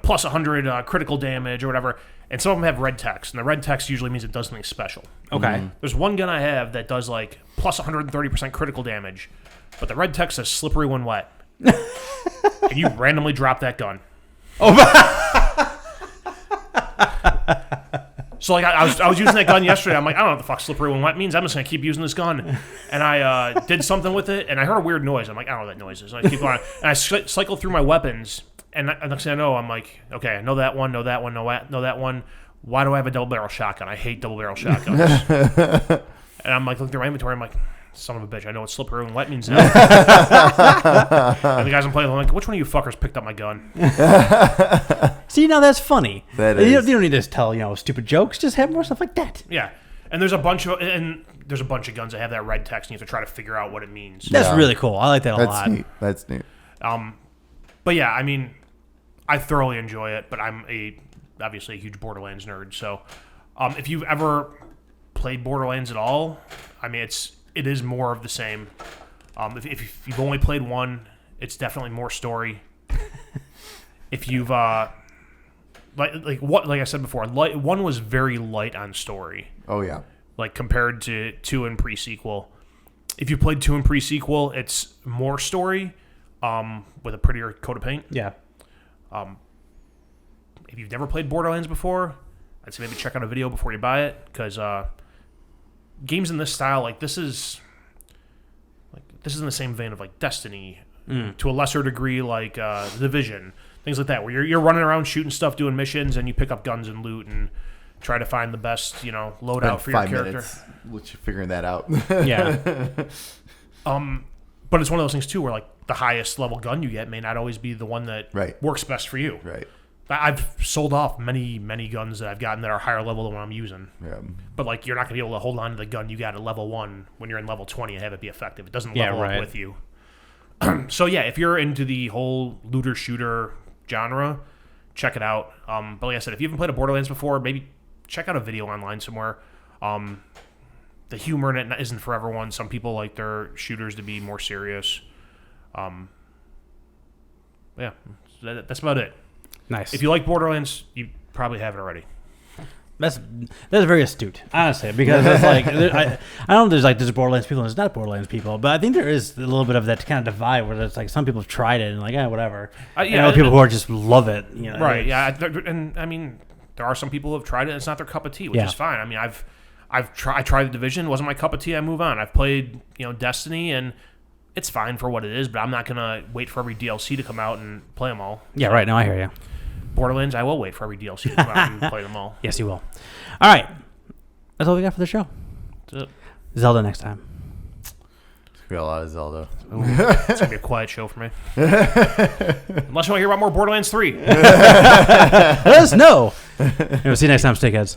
Speaker 3: plus 100 critical damage or whatever. And some of them have red text, and the red text usually means it does something special.
Speaker 1: Okay.
Speaker 3: Mm-hmm. There's one gun I have that does like plus 130% critical damage, but the red text says slippery when wet. And you randomly drop that gun. Oh. So like I was using that gun yesterday. I'm like, I don't know what the fuck slippery when wet means. I'm just gonna keep using this gun. And I did something with it, and I heard a weird noise. I'm like, I don't know what that noise is. And I keep going, and I cycle through my weapons. And next thing I know, I'm like, okay, I know that one, know that one, know that one. Why do I have a double barrel shotgun? I hate double barrel shotguns. And I'm like looking through my inventory. I'm like, son of a bitch, I know what slippery and wet means now. And the guys I'm playing with, I'm like, which one of you fuckers picked up my gun?
Speaker 1: See, now that's funny.
Speaker 2: That
Speaker 1: you
Speaker 2: is.
Speaker 1: don't need to tell stupid jokes. Just have more stuff like that.
Speaker 3: Yeah, and there's a bunch of guns that have that red text, and you have to try to figure out what it means.
Speaker 1: That's really cool. I like that a lot.
Speaker 2: That's neat.
Speaker 3: But yeah, I mean, I thoroughly enjoy it, but I'm obviously a huge Borderlands nerd. So, if you've ever played Borderlands at all, I mean, it is more of the same. If you've only played one, it's definitely more story. If you've like I said before, one was very light on story.
Speaker 2: Oh yeah.
Speaker 3: Like compared to 2 and pre-sequel. If you played 2 and pre-sequel, it's more story. With a prettier coat of paint.
Speaker 1: Yeah.
Speaker 3: If you've never played Borderlands before, I'd say maybe check out a video before you buy it, because games in this style, this is in the same vein of like Destiny, to a lesser degree, like The Division, things like that, where you're running around shooting stuff, doing missions, and you pick up guns and loot and try to find the best loadout for your character.
Speaker 2: Which you're figuring that out.
Speaker 1: Yeah.
Speaker 3: But it's one of those things too, where like the highest level gun you get may not always be the one that works best for you.
Speaker 2: Right.
Speaker 3: I've sold off many guns that I've gotten that are higher level than what I'm using. Yeah. But like you're not going to be able to hold on to the gun you got at level 1 when you're in level 20 and have it be effective. It doesn't level up with you. So yeah, if you're into the whole looter shooter genre, check it out. But like I said, if you haven't played a Borderlands before, maybe check out a video online somewhere. The humor in it isn't for everyone. Some people like their shooters to be more serious. Yeah, that's about it.
Speaker 1: Nice.
Speaker 3: If you like Borderlands, you probably have it already.
Speaker 1: That's very astute, honestly, because it's like I don't know if there's Borderlands people and there's not Borderlands people, but I think there is a little bit of that kind of divide where it's like some people have tried it and like whatever. People who are just love it.
Speaker 3: Right? Yeah, and I mean there are some people who have tried it and it's not their cup of tea, which is fine. I mean I tried The Division, wasn't my cup of tea. I move on. I've played Destiny, and it's fine for what it is, but I'm not gonna wait for every DLC to come out and play them all.
Speaker 1: Yeah, right. Now I hear you.
Speaker 3: Borderlands, I will wait for every DLC to come out and play them all.
Speaker 1: Yes, you will. All right, that's all we got for the show.
Speaker 3: That's it.
Speaker 1: Zelda next time.
Speaker 2: We got a lot of Zelda.
Speaker 3: It's gonna be a quiet show for me. Unless you want to hear about more Borderlands 3.
Speaker 1: Let us know. We'll see you next time, Steakheads.